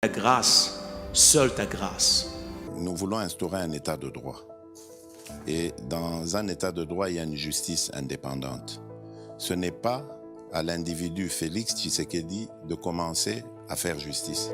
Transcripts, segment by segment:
Ta grâce, seule ta grâce. Nous voulons instaurer un état de droit. Et dans un état de droit, il y a une justice indépendante. Ce n'est pas à l'individu Félix Tshisekedi de commencer à faire justice.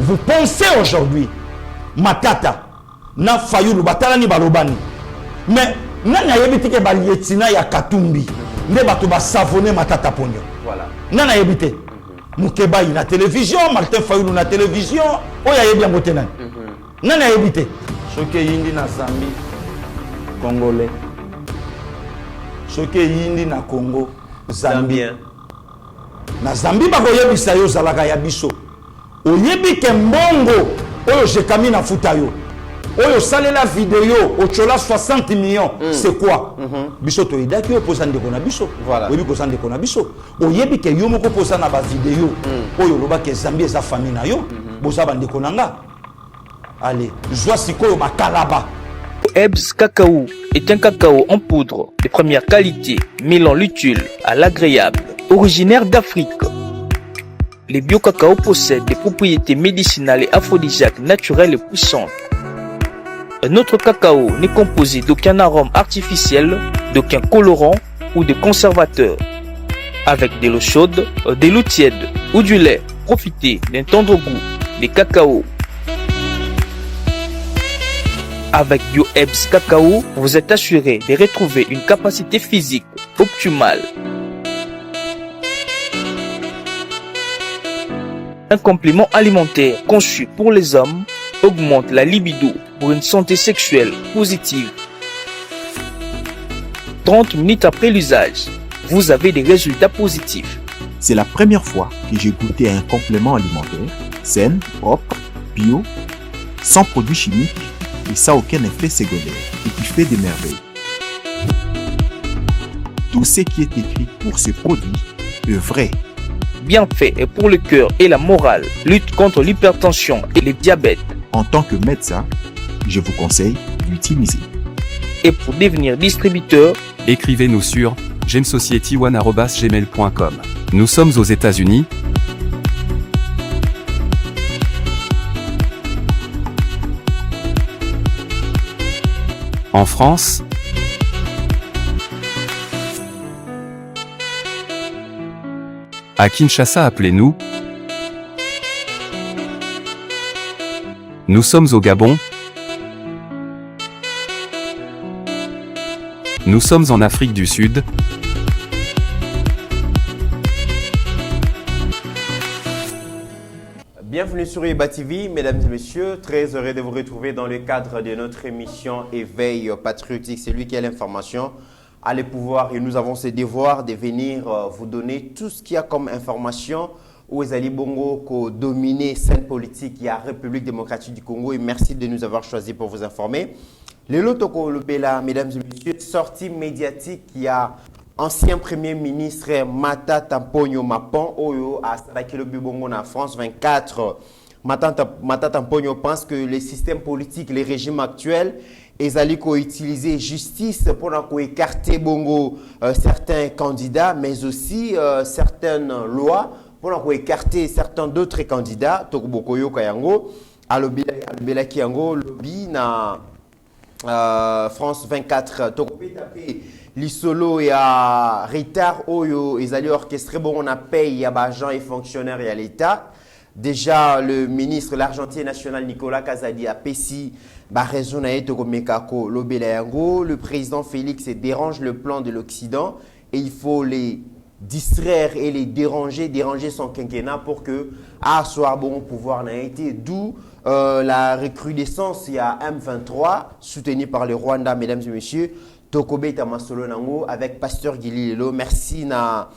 Vous pensez aujourd'hui, Matata, na Fayulu, Batalani Balobani, mais nana yebite ke balietina ya Katumbi, ne bato ba savonner Matata Ponyo. Voilà. Nana yebite. Mukeba na télévision, Martin Fayulu na télévision, oya yebi yango te nani. Nana yebite. Soke yindi na Zambie, Congolais. Soke yindi na Congo, Zambie. Zambien. Na Zambie bako yebisa yo zalaka ya biso. Oyebi ke mbongo oyo jekami na futa yo oyo salela vidéo ochola 60 millions c'est quoi biso to idaki yo posa ndeko na biso Voilà. oyebi ko sande ko na biso oyebi ke yo moko posa na ba vidéo oyo loba ke Zambie eza famille na yo boza bandeko nanga allez zwa sikoyo makalaba. Ebs Cacao est un cacao en poudre de première qualité, mêlant l'utile à l'agréable, originaire d'Afrique. Les bio-cacao possèdent des propriétés médicinales et aphrodisiaques naturelles et puissantes. Notre cacao n'est composé d'aucun arôme artificiel, d'aucun colorant ou de conservateur. Avec de l'eau chaude, de l'eau tiède ou du lait, profitez d'un tendre goût des cacao. Avec BioEbs Cacao, vous êtes assuré de retrouver une capacité physique optimale. Un complément alimentaire conçu pour les hommes augmente la libido pour une santé sexuelle positive. 30 minutes après l'usage, vous avez des résultats positifs. C'est la première fois que j'ai goûté un complément alimentaire sain, propre, bio, sans produits chimiques et sans aucun effet secondaire et qui fait des merveilles. Tout ce qui est écrit pour ce produit est vrai. Bien fait et pour le cœur et la morale, lutte contre l'hypertension et le diabète. En tant que médecin, je vous conseille d'utiliser. Et pour devenir distributeur, écrivez-nous sur gemsociety1@gmail.com. Nous sommes aux États-Unis. En France. À Kinshasa, appelez-nous. Nous sommes au Gabon. Nous sommes en Afrique du Sud. Bienvenue sur Eba TV, mesdames et messieurs. Très heureux de vous retrouver dans le cadre de notre émission Éveil patriotique. C'est lui qui a l'information, a le pouvoir et nous avons ce devoir de venir vous donner tout ce qu'il y a comme information où Ezali Bongo qui domine scène politique, il y a République démocratique du Congo et merci de nous avoir choisi pour vous informer. Le Lotoko Lobela, mesdames et messieurs, sortie médiatique, il y a ancien premier ministre Matata Ponyo Mapon Oyo à Sadakilo Bibongo en France 24. Matata Ponyo pense que les systèmes politiques, les régimes actuels, ils allaient utiliser justice pour écarter Bongo certains candidats, mais aussi certaines lois pour écarter certains d'autres candidats. Tokubokoyo Kayango, Alobela Kiyango, Lobby na France 24. Tokopetape Lisolo et à retard Oyo, ils allaient orchestrer bon on a payé à agents et fonctionnaires et à l'État. Déjà le ministre l'Argentin national Nicolas Kazadi a pessi raison le président Félix dérange le plan de l'Occident et il faut les distraire et les déranger son quinquennat pour que à soir bon pouvoir n'a été d'où la recrudescence il y a M23 soutenu par le Rwanda mesdames et messieurs Tokobe Tamasolo Nango avec Pasteur Gili Lelo. Merci na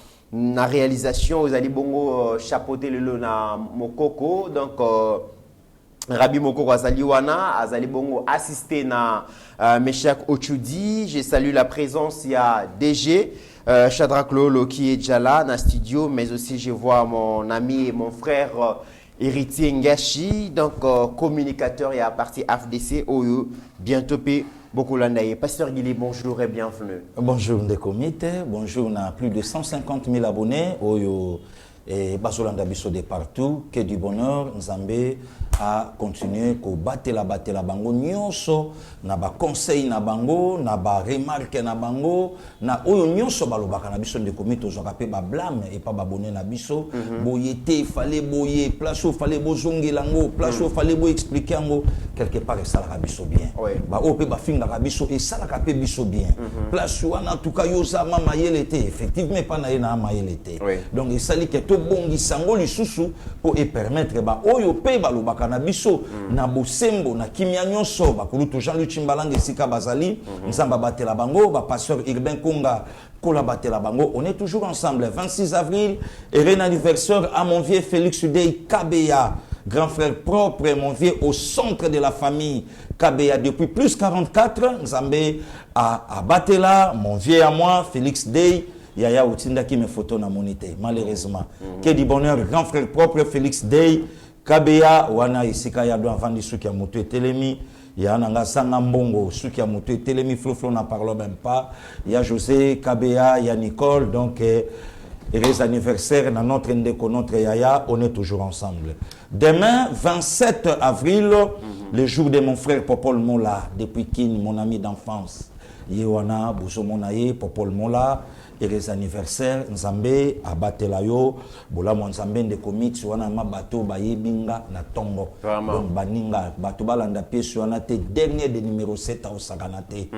réalisation. Vous allez bongo chapeauter Lelo na Mokoko. Donc, Rabbi Mokoko Azali Wana, Azali bongo assisté na Meshak Ochudi. Je salue la présence, il y a DG. Shadrach Lolo qui est déjà là dans le studio, mais aussi je vois mon ami et mon frère Héritier Ngashi, donc communicateur et à partir FDC, Oyo, bientôt beaucoup l'andaye. Pasteur Guili, bonjour et bienvenue. Bonjour des comités, bonjour, on a plus de 150 000 abonnés, Oyo et Basolanda Bisso de partout, que du bonheur, Nzambé a continué ko battre la bango nyonso na ba conseil na bango na ba remarque na bango na oyo nyonso balobaka na biso de comité ozoka pe ba blâme et pas ba bonné na biso boyete fallait boyer place où fallait bozongela ngo place où fallait bo expliquer ngo quelque part ça la biso bien ba o pe ba finga la biso et ça la pe biso bien place où en tout cas yo za mama yelete effectivement pas na na ma yelete donc il sali que to bongi sango lisusu pour et permettre ba oyo pe balobaka na biso na bosembo na kimia nyonso bakulutu Jean-Luc Chimbalange sika bazali nzamba batela bango ba pasteur Urbain Konga kola batela bango. On est toujours ensemble. 26 avril et anniversaire à mon vieux Félix Udey Kabeya, grand frère propre, mon vieux au centre de la famille Kabeya depuis plus 44. Nzambe à batela mon vieux à moi Félix Dey Yaya Outinda qui me photo na monité malheureusement. Que du bonheur grand frère propre Félix Dey Kabeya wana isika ya doit vendre suki ya moto etelemi ya nanga sanga mbongo suki ya moto etelemi floflo na parle même pas ya José Kabeya ya Nicole donc heureux anniversaire dans notre ndeko notre yaya on est toujours ensemble. Demain 27 avril le jour de mon frère Popol Mola depuis Kin mon ami d'enfance yewana bozo monaye Popol Mola heureux anniversaire Nzambe abatela yo bola mo Nzambe de comics wana ma bato bayebinga na tongo donc baninga bato balanda pièce wana te dernier de numéro 7 au saganate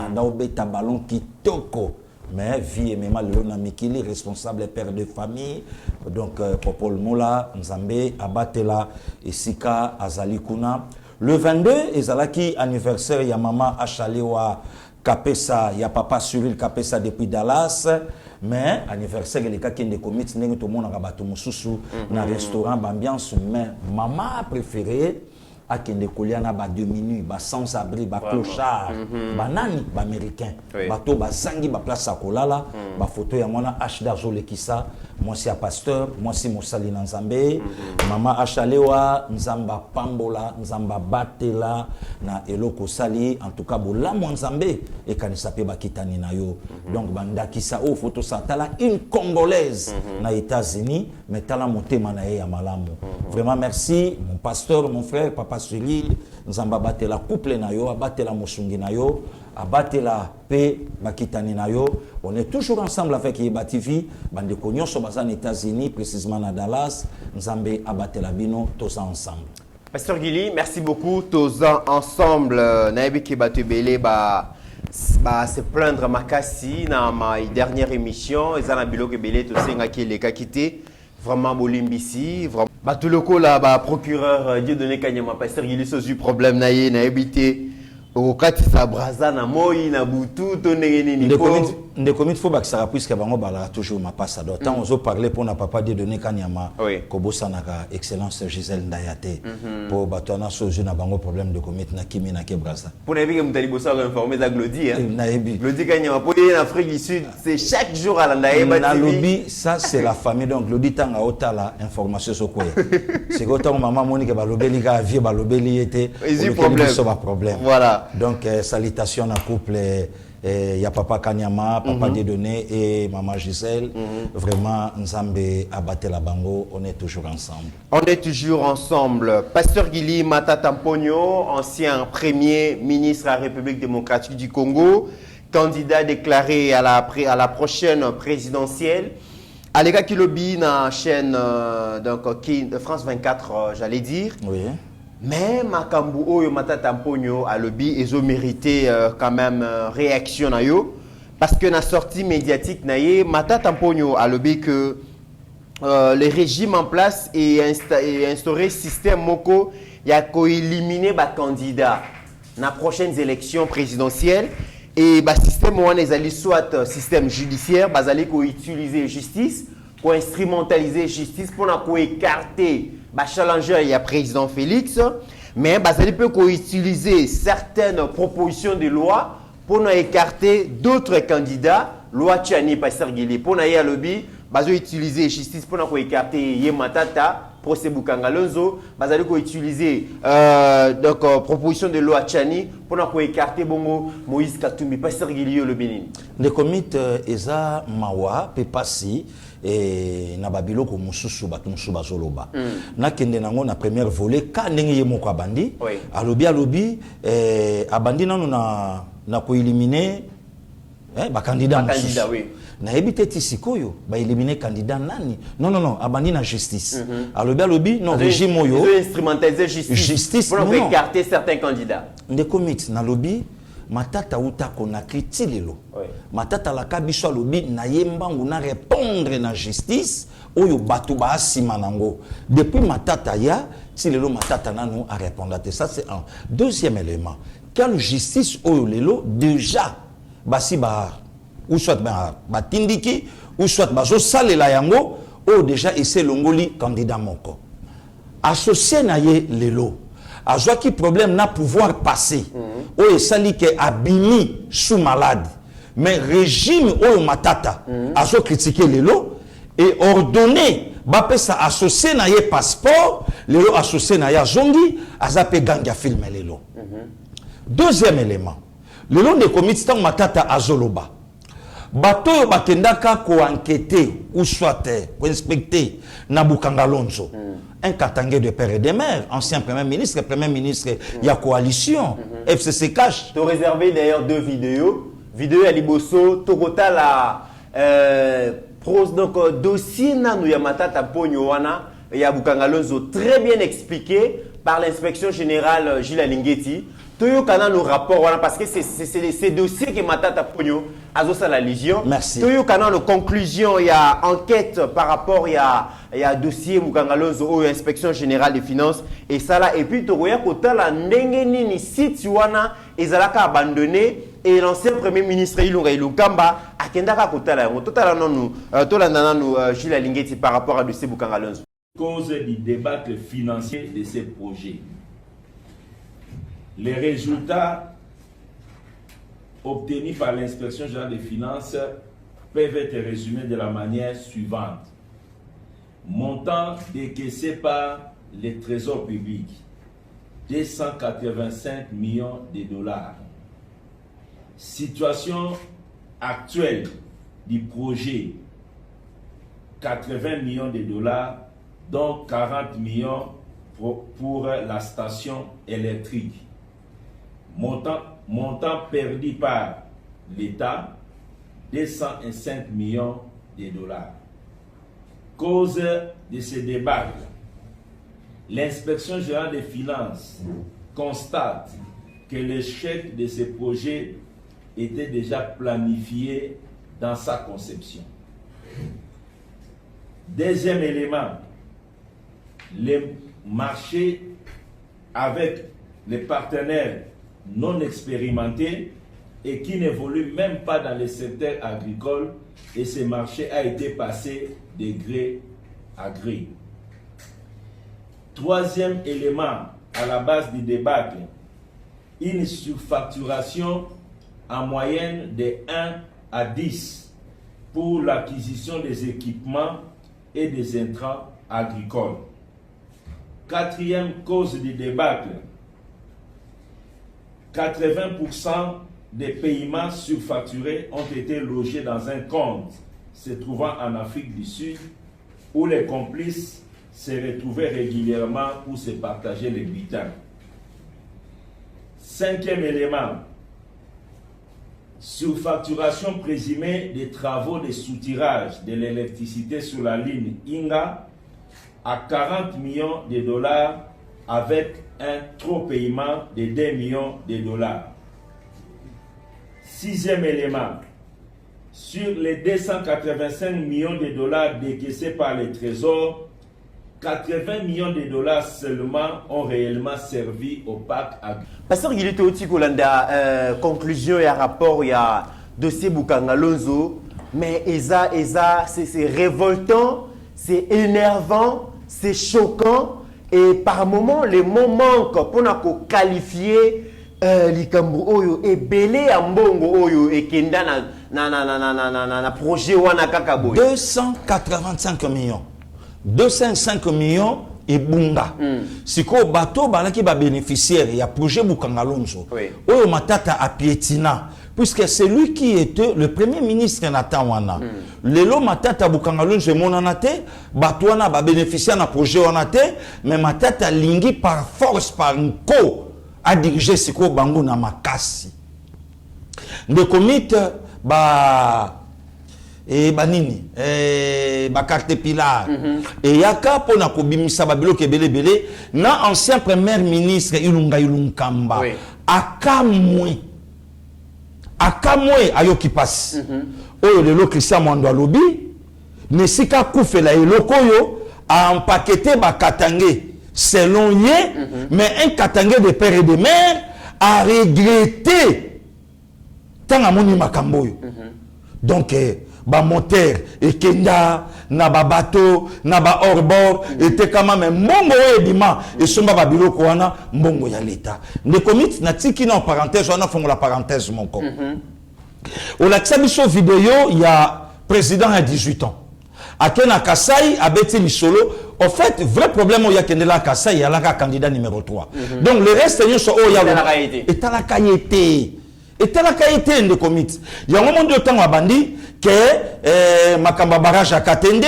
anda obeta ballon kitoko mais vie et même le na mikili responsable père de famille donc Popol Mola Nzambe abatela esika azali kuna le 22 ezalaki anniversaire ya mama Achalewa Kapesa, il y a papa Cyril Kapesa depuis Dallas, mais anniversaire les cas qui ne commettent n'est tout le monde a battu mususu dans restaurant ambiance mais maman préférée à qui ne koliana ba 2 minutes ba sans abri ba clochard ba nani ba américain ba to ba zangi ba place à kolala ba photo ya mona H d'Arzole Kissa moi c'est pasteur moi c'est Mosali Nzambe maman Achalewa Nzamba pambola Nzamba batela na eloko sali en tout cas bola mo Nzambe et kanisa pe ba kitani na yo donc banda Kissa o photo ça tala une congolaise na États-Unis mais tala motema na ya malamu vraiment merci mon pasteur mon frère papa Cyril Nzamba batela couple na yo abatela mosungi na yo abatela pe bakitani na yo on est toujours ensemble avec Yeba TV bande konyo so bazan États-Unis précisément na Dallas Nzambe abatela bino tous ensemble. Pasteur Guili, merci beaucoup tous ensemble naebi ki batu belé ba se plaindre makasi na ma dernière émission ezana biloko belé to senga ki le kakité vraiment bolimbisi vraiment batuloko la ba procureur Dieudonné Kanyama Pasteur Guili sozu problème na ye na ebité au kati sa braza na moi na butu to ndenge nini de commis faut bakisaka puisque bango bala toujours ma passe alors tant on parler pour na papa Dieudonné Kanyama kobosa naka excellence Gisèle Ndayate pour batona sozu na bango problème de commis na kimi na ke braza pour na bika mutali bosa ko informer za Glody Glody Kanyama pour en Afrique du Sud c'est chaque jour à la Ndaye na lobby ça c'est la famille donc Glody tanga otala information so quoi c'est que tant maman Monique balobeli ka vie balobeli était problème voilà donc salutations à couple il y a papa Kanyama, papa Dieudonné et maman Gisèle. Vraiment, Nzambe abatté la bango, on est toujours ensemble. On est toujours ensemble. Pasteur Guili Matata Mpogno, ancien premier ministre de la République démocratique du Congo, candidat déclaré à la prochaine présidentielle. Alega Kilobi dans la chaîne de France 24, j'allais dire. Oui. Mais Makambu Oyo Matata Mpogno a lobby et ont mérité quand même réaction na yo parce que na sortie médiatique na ye Matata Mpogno a lobby que le régime en place et instauré système moko ya ko éliminer ba candidat na prochaines élections présidentielles et bah système on est soit système judiciaire bazali ko utiliser justice pour instrumentaliser justice pour na ko écarter bah challenger il y a président Félix mais bazali peut ko utiliser certaines propositions de loi pour na écarter d'autres candidats loi Tchani Pasteur Guili pour na ya lobby bazo utiliser justice pour na ko écarter Ye Matata procès Bukangalonzo, bazali ko utiliser donc proposition de loi Tchani pour na ko écarter bongo Moïse Katumbi Pasteur Guili le Bénin. Le comité eza mawa pe passi et na babilo ko mususu batu mususu bazoloba. Na kende nango na première volet ka ndenge ye moko abandi. Alobi abandi nanu na ko éliminer ba candidat mususu. Oui. Na ebité tisikoyo ba éliminer candidat nani non abandi na justice alobi non régime oyo instrumentaliser justice pour écarter certains candidats nde commit na lobby matata uta kona kritilelo matata la kabiso alobi na yembangu na répondre na justice oyo batu ba asima nango depuis matata ya tilelo matata nanu a répondre ça c'est un deuxième élément quelle justice oyo lelo déjà basi ba ou soit batindiki ou soit bazo salela yango ou déjà essaie longoli candidat moko associé na ye lelo azwa ki problème na pouvoir passer ou esali ke abimi sous malade mais régime ou matata azo critiquer lelo et ordonner ba pesa associé na ye passeport lelo associé na ya zongi azape ganga film lelo deuxième élément lelo de comité tant matata azoloba bato bakendaka ko enquêter ou soit ko inspecter na Bukangalonzo un Katangé de père et de mère ancien premier ministre il y a coalition FCC cash tu réservé d'ailleurs deux vidéos à liboso tokota la pros donc dossier nanu ya matata ponyo wana ya Bukangalonzo très bien expliqué par l'inspection générale Gilles Alingeti Toyo kana le rapport voilà parce que c'est ces dossiers que matata ponyo azosa la légion. Merci. Toyo kana le conclusion il y a enquête par rapport il y a dossier Bukangalonzo ou inspection générale des finances et ça là et puis toya kota la ndenge nini site wana ezalaka abandonné et l'ancien premier ministre Ilunga Ilukamba akendaka kota la totala nonu tolanda nanu Gilles Alingeti par rapport à dossier Bukangalonzo. Cause du débat financier de ces projets. Les résultats obtenus par l'inspection générale des finances peuvent être résumés de la manière suivante. Montant décaissé par les trésors publics, 285 millions de dollars. Situation actuelle du projet, 80 millions de dollars, dont 40 millions pour la station électrique. Montant perdu par l'État, 205 millions de dollars. Cause de ce débat, l'inspection générale des finances constate que l'échec de ce projet était déjà planifié dans sa conception. Deuxième élément, les marchés avec les partenaires non expérimentés et qui n'évoluent même pas dans le secteur agricole et ce marché a été passé de gré à gré. Troisième élément à la base du débat, une surfacturation en moyenne de 1 à 10 pour l'acquisition des équipements et des intrants agricoles. Quatrième cause du débat, 80% des paiements surfacturés ont été logés dans un compte se trouvant en Afrique du Sud où les complices se retrouvaient régulièrement pour se partager les butins. Cinquième élément, surfacturation présumée des travaux de soutirage de l'électricité sur la ligne Inga à 40 millions de dollars avec un trop paiement de 2 millions de dollars. Sixième élément, sur les 285 millions de dollars décaissés par les trésors, 80 millions de dollars seulement ont réellement servi au parc agricole. Pasteur Guili Toti Kolanda, conclusion et rapport, il y a dossier Bukanga Lonzo, mais c'est révoltant, c'est énervant, c'est choquant, et par moments, les mots manquent pour nous qualifier Likambu Oyo et Belé Ambongo Oyo et Kenda na projet Wana Kakaboy. 285 millions. 205 millions et bunga. Si ko bateau balaki ba bénéficiaire il y a projet Bukanga Lonzo. Oyo matata a piétina puisque c'est lui qui était le premier ministre Nathan wana. Lelo matata Bukanga Lonzo monanate bateau wana ba bénéficiaire na projet wana te mais matata lingi par force par nko a dirigé siko bango na makasi. Le comité et banini ba carte pilar et yaka pona ko bimisa ba biloko ebele na ancien premier ministre Ilunga Ilunkamba akamwe ayoki passe oyo lelo Christian Mwando alobi nesika kufela eloko yo a empaqueté ba katangé selon ye mais un katangé de père et de mère a regretté tanga moni makambo yo donc ba moteur et kenda na ba bateau na ba hors-bord était quand même mbongo ebima et somba ba biloko wana mbongo ya l'état ne commit na tiki na parenthèse wana fongo la parenthèse mon ko au la biso vidéo il y a président à 18 ans Akena Kasai a bêti solo. En fait, vrai problème où il y a Kendela Kasai, il y a la candidat numéro 3. Donc le reste, il y a la qualité. Et la qualité de commit. Il y a un moment de temps à Bandi que Makamba Barrage à Katende,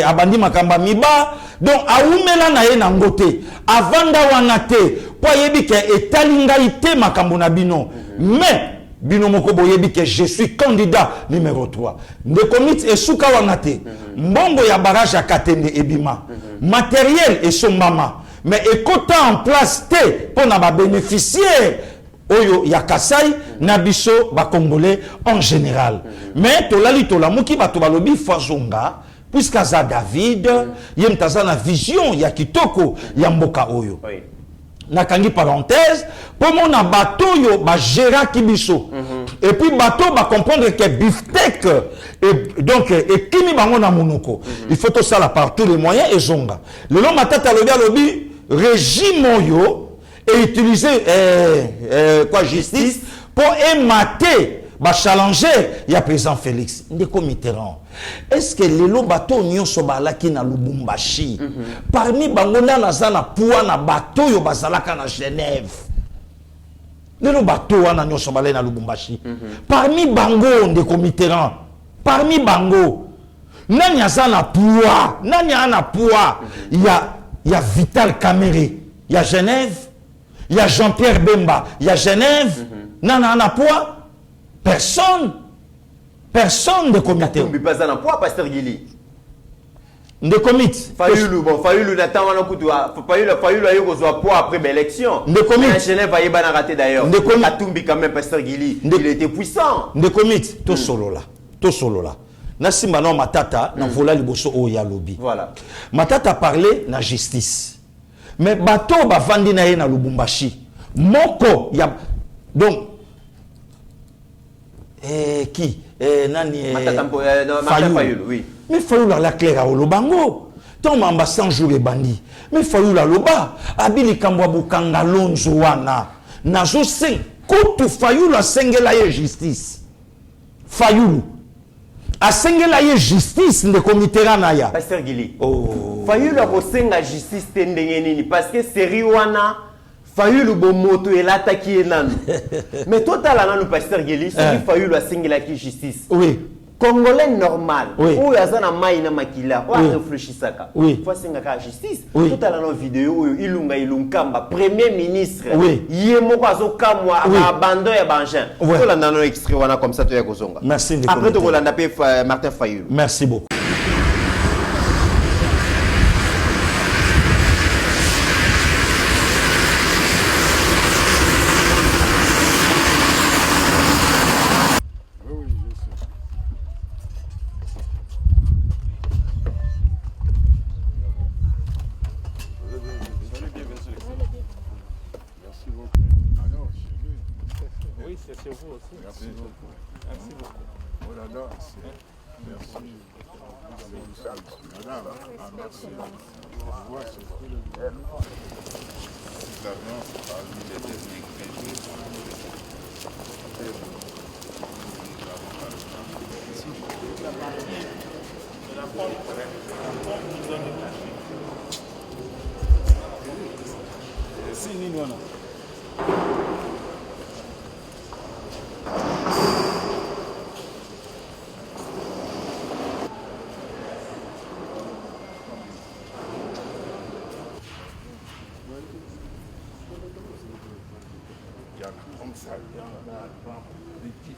à Bandi Makamba Miba. Donc, à Oumela na ye nangote. Avant d'awanate, pour yebi que etalingaïté Makambo Nabino. Mais, Bino moko boyebi que je suis candidat numéro 3. De commit et souka wanate. Mbongo ya barrage à Katende ebima. Matériel et son mama. Mais écoutant en place te pour na bénéficiaire. Oyo ya Kasai nabiso ba congolais en général. Mais tolali tolamuki bato balobi fazonga puisque za David yemtaza na vision ya kitoko ya mboka oyo. Nakangi parenthèse pour mon bateau yo ba géra kibiso. Et puis bateau ba comprendre que biftec et donc et kimi bango na monoko. Il faut tout ça là par tous les moyens et zonga. Le long matata lobi régime yo et utiliser quoi justice pour émater ba challenger il y a président Félix Ndeko Mitterrand. Est-ce que les lo bateau nyonso balaki na Lubumbashi parmi bango na zana poa na bateau yo bazalaka na Genève les lo bateau wana nyonso balai na Lubumbashi parmi bango Ndeko Mitterrand parmi bango nani azana poa nani ana poa il y a Vital Kamerhe il y a Genève. Il y a Jean-Pierre Bemba, il y a Genève, Nana Anapoa, personne de comité. Mais pas un poids, Pasteur Guili. De comité. Fayulu n'attend Fayulu a eu poids après l'élection. De comité. Genève va y avoir raté d'ailleurs. De comité. Atumbi quand même, Pasteur Guili. Il était puissant. De comité, tout solo là. Nasimba non matata, na vola liboso o ya lobby. Voilà. Matata parlait na justice. Mais bateau ba vandi na ye na Lubumbashi. Moko ya donc qui nani Fayulu oui. Mais Fayulu la claire au Lobango. Ton mamba 100 jours et bandi. Mais Fayulu la loba abili kambwa Bukanga Lonzo wana. Nazo sing kutu Fayulu a sengela ye justice. Fayulu a sengela ye justice de comité ranaya. Pasteur Guili. Oh. Fayulu a senga justice tendengenini parce que série wana Fayulu bo moto et l'attaquer nanu. Mais total nanu Pasteur Guili, c'est Fayulu a sengela ki justice. Oui. Congolais normal. Oui. Ou yazana maina makila. Ou réfléchissaka. Oui. Faut senga ka justice. Oui. Total nanu vidéo Ilunga Ilunkamba premier ministre. Oui. Yemoko azokamwa abandon ya bangin. Total nanu extrait wana comme ça to ya kozonga. Merci. Après to kolanda pe Martin Fayulu. Merci beaucoup. Merci beaucoup. Merci beaucoup. Oh là là, merci. Vous avez dit ça aussi, madame. Ah, merci. Je vois, c'est tout le gouvernement. L'avion, parmi les derniers Si nini wana comme ça, il y en a petit.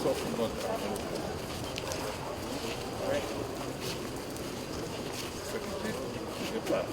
Sauf notre amour. C'est pas.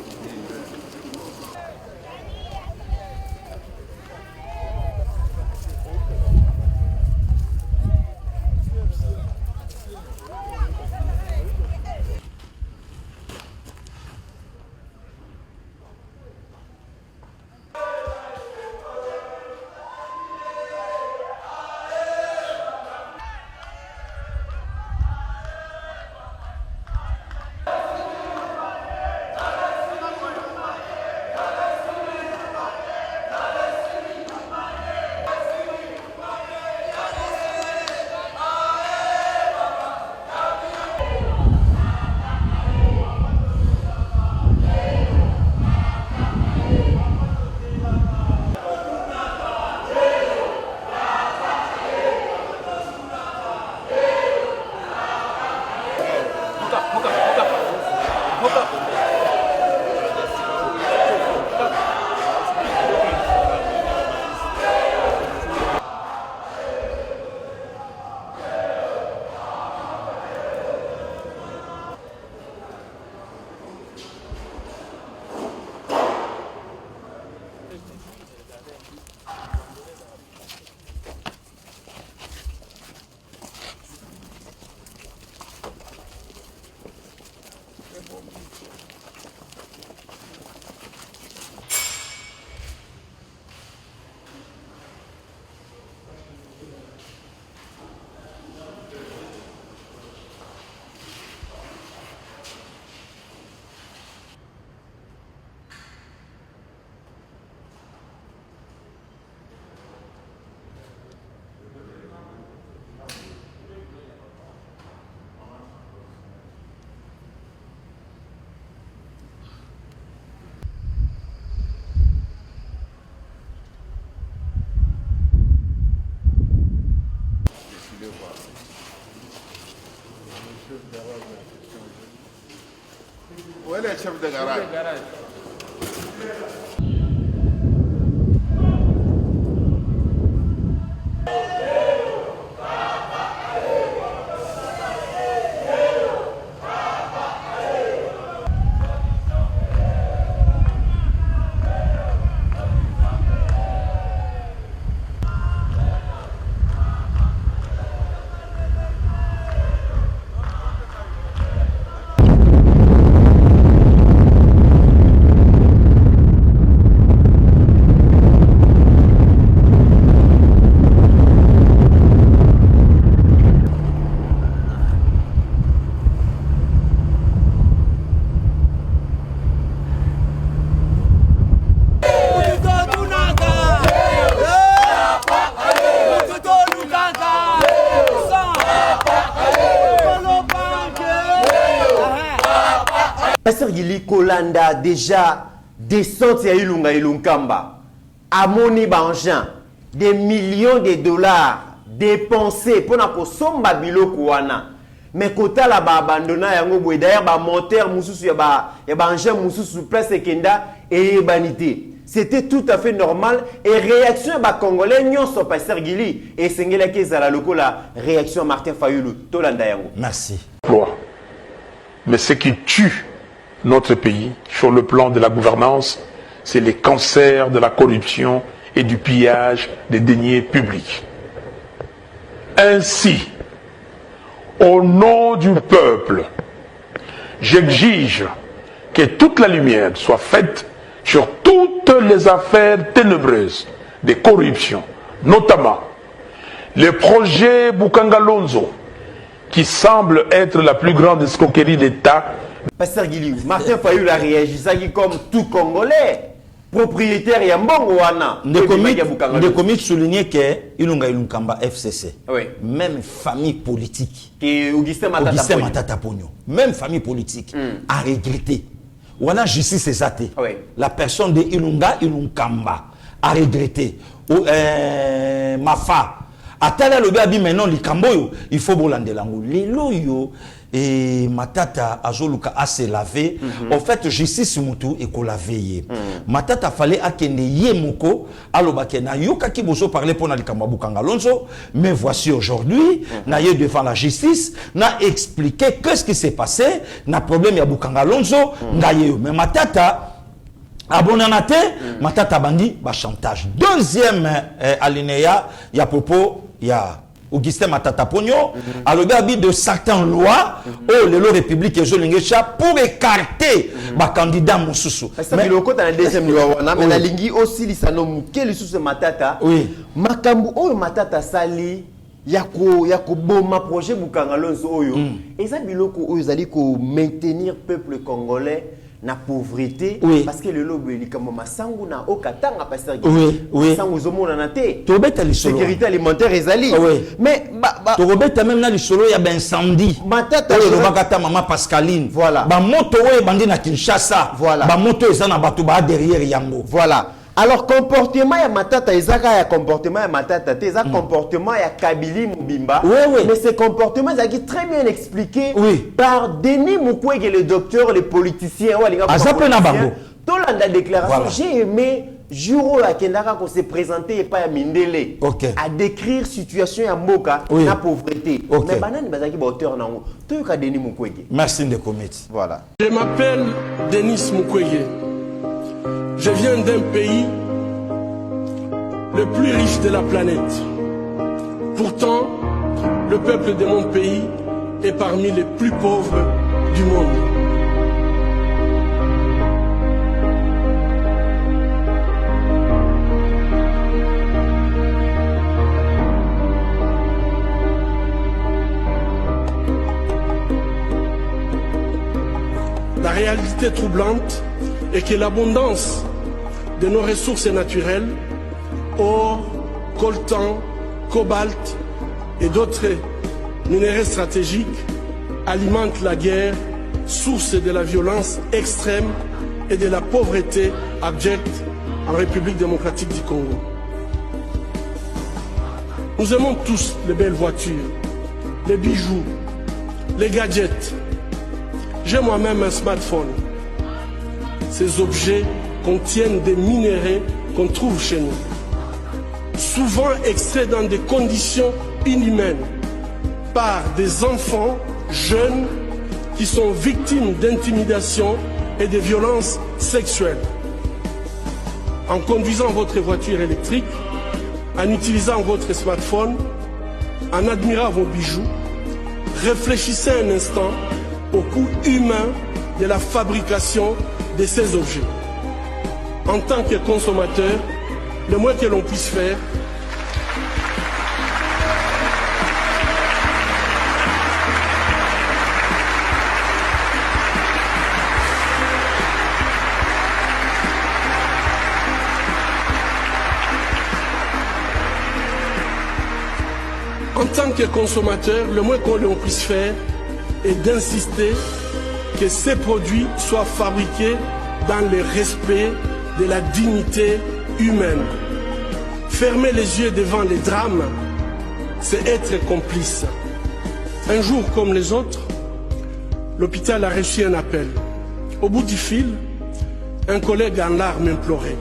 Où est le chef de garage? Pasteur Gili Kolanda déjà descente ya Ilunga Ilunkamba amoni banjan des millions de dollars dépensés pour na kosomba biloko wana mais kota la ba abandona yango boy d'ailleurs ba moteur mususu ya ba engin mususu place kenda et banité. C'était tout à fait normal et réaction ba congolais nyonso Pasteur Gili et sengela kezala lokola réaction à Martin Fayulu tolanda yango. Merci. Mais ce qui tue notre pays sur le plan de la gouvernance, c'est les cancers de la corruption et du pillage des deniers publics. Ainsi, au nom du peuple, j'exige que toute la lumière soit faite sur toutes les affaires ténébreuses de corruption, notamment le projet Boukangalonzo, qui semble être la plus grande escroquerie d'État. Pasteur Guiliou, Martin Fayulu a réagi comme tout Congolais, propriétaire Yambongo Wana. De commis souligner que Ilunga Ilunkamba FCC, oui. Même famille politique, Augustin Matata Pogno, même famille politique, a regretté. Wana justice exacte. Oui. La personne de Ilunga Ilunkamba a regretté. Mafa. Atala le babi maintenant likamboyo il faut bolande lango lelo yo et matata azoluka a se laver en fait justice mutu et ko laver matata fallait akende ye moko aloba ke na yoka ki bozo parler pour na likambo Boukangalonzo mais voici aujourd'hui na ye devant la justice na expliquer qu'est-ce qui s'est passé na problème ya Boukangalonzo na ye mais matata abonanate matata bandi ba chantage deuxième alinéa ya propos ya Augustin Matata Pogno alobi de certaines lois au lelo république ezolingesha pour écarter ba candidat mosusu mais le côté la deuxième loi wana mais la lingi aussi lisano muke lisusu matata oui makambu oyo matata sali yako boma projet Boukangalonzo oyo eza biloko oyo zali ko maintenir peuple congolais na pauvreté parce que le lobby comme masangu na okatanga pasteur masangu zomona na te tobeta lisolo sécurité alimentaire ezali mais tobeta même na lisolo ya ben incendie matata le bakata maman Pascaline voilà ba moto oyo bandi na Kinshasa voilà ba moto eza na bato ba derrière yango voilà. Alors comportement ya matata ezaka ya comportement ya matata te eza comportement ya Kabili Mubimba mais ce comportement est très bien expliqué par Denis Mukwege le docteur le politicien tolanda déclaration j'ai aimé Juro la kendaka ko se présenter et pas ya Mindele à décrire situation ya mboka na pauvreté mais banani bazaki ba auteur nango to ka Denis Mukwege merci de commettre voilà. Je m'appelle Denis Mukwege. Je viens d'un pays le plus riche de la planète. Pourtant, le peuple de mon pays est parmi les plus pauvres du monde. La réalité troublante est que l'abondance de nos ressources naturelles, or, coltan, cobalt et d'autres minéraux stratégiques, alimente la guerre, source de la violence extrême et de la pauvreté abjecte en République démocratique du Congo. Nous aimons tous les belles voitures, les bijoux, les gadgets. J'ai moi-même un smartphone. Ces objets contiennent des minéraux qu'on trouve chez nous, souvent extraits dans des conditions inhumaines par des enfants jeunes qui sont victimes d'intimidation et de violences sexuelles. En conduisant votre voiture électrique, en utilisant votre smartphone, en admirant vos bijoux, réfléchissez un instant au coût humain de la fabrication de ces objets. En tant que consommateur, le moins que l'on puisse faire, est d'insister que ces produits soient fabriqués dans le respect de la dignité humaine. Fermer les yeux devant les drames, c'est être complice. Un jour comme les autres, l'hôpital a reçu un appel. Au bout du fil, un collègue en larmes implorait: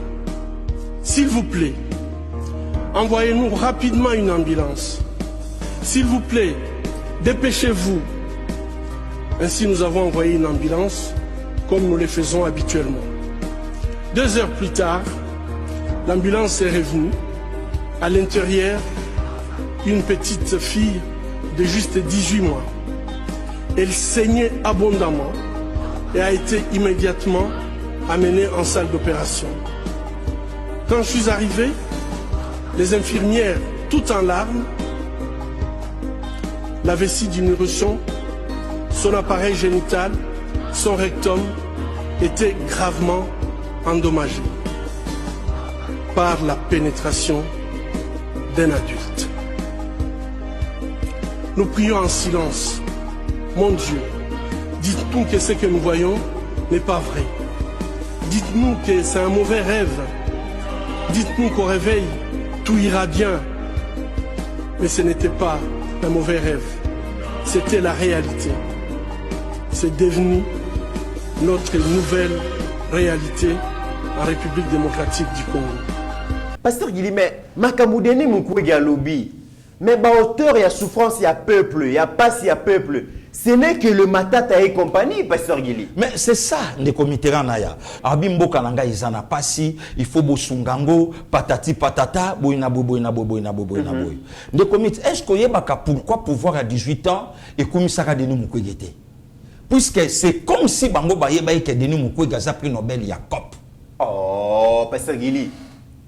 s'il vous plaît, envoyez-nous rapidement une ambulance. S'il vous plaît, dépêchez-vous. Ainsi, nous avons envoyé une ambulance, comme nous le faisons habituellement. 2 heures plus tard, l'ambulance est revenue. À l'intérieur, une petite fille de juste 18 mois. Elle saignait abondamment et a été immédiatement amenée en salle d'opération. Quand je suis arrivé, les infirmières, toutes en larmes, la vessie d'une nourrisson, son appareil génital, son rectum étaient gravement endommagés par la pénétration d'un adulte. Nous prions en silence. Mon Dieu, dites-nous que ce que nous voyons n'est pas vrai. Dites-nous que c'est un mauvais rêve. Dites-nous qu'au réveil, tout ira bien. Mais ce n'était pas un mauvais rêve. C'était la réalité. C'est devenu notre nouvelle réalité en République démocratique du Congo. Pasteur Guillemé, Makamoudeni Mukwege lobby. Mais bah auteur, il y a souffrance, il y a peuple, il y a passe, il y a peuple. Ce n'est que le Matata et compagnie, Pasteur Guili. Mais c'est ça, les comités naya. Abimbo kananga izana pasi, il faut bosungango, patati patata, boina boina boina boina boy. Les comités, est-ce que yebaka pourquoi pouvoir à 18 ans et comme ça a denu Mukwege? Puisque c'est comme si bango ba yeba que denu Mukwege a prix Nobel il y a COP. Oh, Pasteur Guili.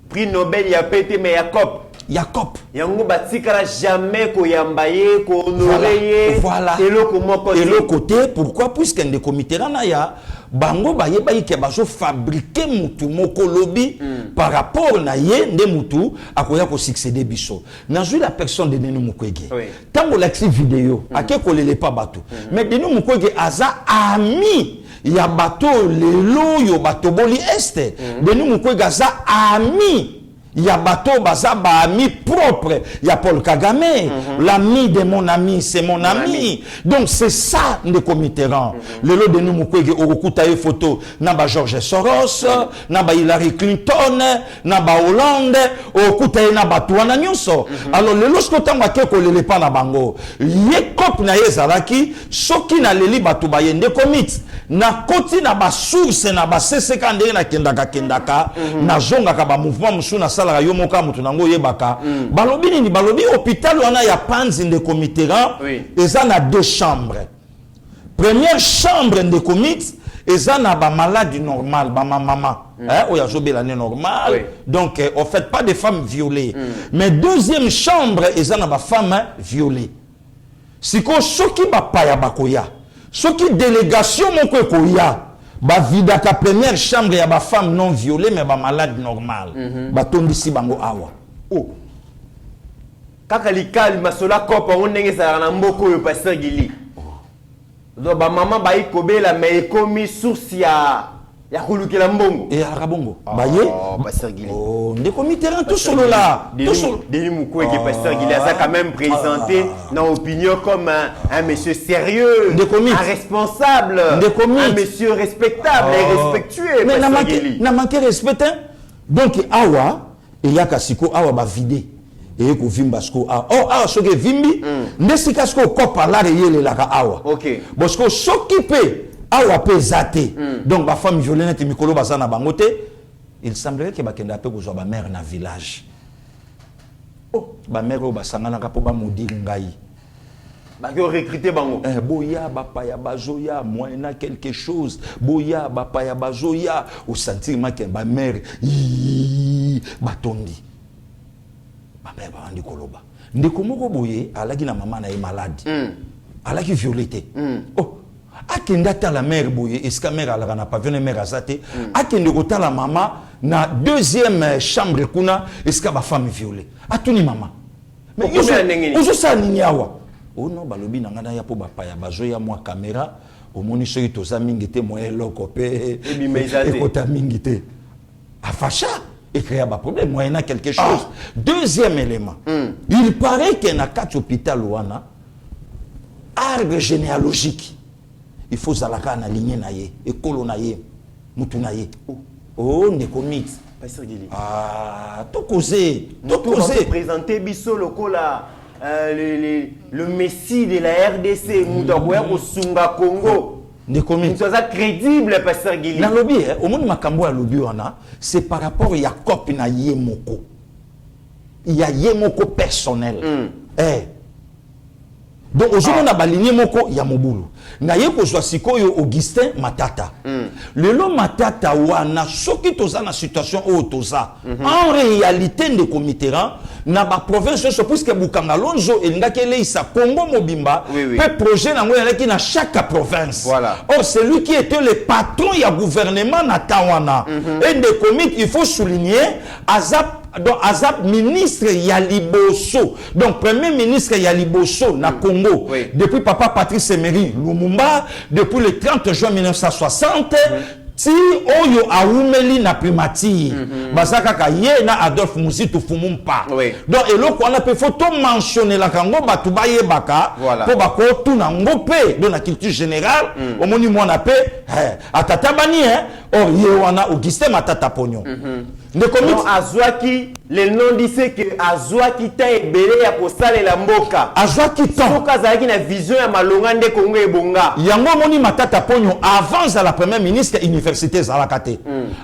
Prix Nobel il y a pété mais il y a COP. Jacob. Yango batikara jamais ko yambaye ko honorer. Voilà. Et le côté pourquoi puisque des comités là ya bango baye baye ke bazo fabriquer mutu moko lobby par rapport na ye nde mutu akoya ko succéder biso. Na ju la personne de Denis Mukwege. Tango l'axi vidéo ake ko lele pas bateau. Mais Denis Mukwege aza ami ya bateau lelo yo bateau boli este. Denis Mukwege aza ami. Il y a bateau bazaba ami propre. Il y a Paul Kagame. L'ami de mon ami, c'est mon ami. Donc c'est ça le comité rang. Le lot de nous Mukwege Orokuta photo. Naba George Soros, naba Hillary Clinton, naba Hollande, Orokuta naba Tuana Nyonso. Alors le lot ce temps que ko lele pa na bango. Ye kop na yezalaki, soki na leli batu ba yende commit. Na koti na ba source na ba sesekande na kendaka na zonga ka ba mouvement musu na sala yo moka mutu nango yebaka balobi ni balobi hôpital wana ya panzi de comité rang eza na deux chambres. Première chambre de comité eza na ba malade normal ba maman o ya zobela né normal donc on fait pas de femmes violées mais deuxième chambre eza na ba femmes violées siko soki ba paya bakoya soki délégation moko koya ba vida ka première chambre ya ba femme non violée mais ba malade normal ba tondisi bango awa oh kaka likali masola kopa ondenge za na mboko yo Pasteur Guili do ba maman ba ikobela mais ekomi source ya kulukela mbongo et arabongo baye Pasteur Guili oh ndeko mitterrand tout solo là tout solo Denis Mukwege Pasteur Guili a quand même présenté dans opinion comme un monsieur sérieux, un responsable, un monsieur respectable et respectueux. Mais n'a manqué respect donc awa il y a kasiko awa ba vidé et ko vimba sko awa soke vimbi nesika sko ko parler yele la ka awa OK bosko s'occuper awa pe zate donc ba femme violente mikolo bazana bangote il semblerait que bakenda pe ko zo ba mère na village ba mère o basangana ka po ba modiri ngai ba ko recruter bango boya ba paya bazoya moyena quelque chose boya ba paya bazoya au sentiment que ba mère batondi ba mère ba ndi koloba ndeko moko boye alaki na maman na e malade alaki violeté oh akenda ta la mère boye est-ce que mère ala na pas venir mère azate akende ko ta la maman na deuxième chambre kuna est-ce que ba femme violée atuni maman mais ozo sa nini awa oh non balobi na ngana ya po ba paya bazoya moi caméra au moni soki toza mingi te moyen loko pe et kota mingi te afacha et créer un problème moyennant quelque chose. Deuxième élément il paraît qu'il y a 4 hôpitaux wana arbre généalogique il faut zalaka na ligne na ye ekolo na ye mutu na ye oh ne commit Pasteur Guili tout causé présenter biso lokola le messie de la RDC mudakoya ko sunga Congo ne commit ça crédible Pasteur Guili na lobby au monde makambo ya lobby wana c'est par rapport ya cop na yemoko il y a yemoko personnel donc ozomona baligné moko ya mobulu na ye kozwa sikoyo Augustin Matata lelo Matata wana soki toza na situation o toza en réalité de Mitterrand na ba province so puisque Bukanga Lonzo elinga keleisa Congo mobimba pe projet nango yalaki na chaque province. Voilà. Or c'est lui qui était le patron ya gouvernement na Tawana et de comique il faut souligner Azap ministre Yaliboso, donc premier ministre Yaliboso na Congo, depuis papa Patrice Emery Lumumba, depuis le 30 juin 1960, ti oyo aumeli na primati, basaka ka ye na Adolphe Muzitu Fumumpa. Donc eloko on a peut photo mentionner la Congo batu baye baka pour bako tout na ngopé dans la culture générale, au moni mo na pe atata bani or ye wana Augustin Matata Pognon. Non, Azwaki, le nom dit que Azwaki ta ebele ya kosala la mboka. Azwaki ta. Soka zaki na vision ya malonga nde Congo ebonga. Yango moni Matata Pognon avant à la première ministre université Zalakate.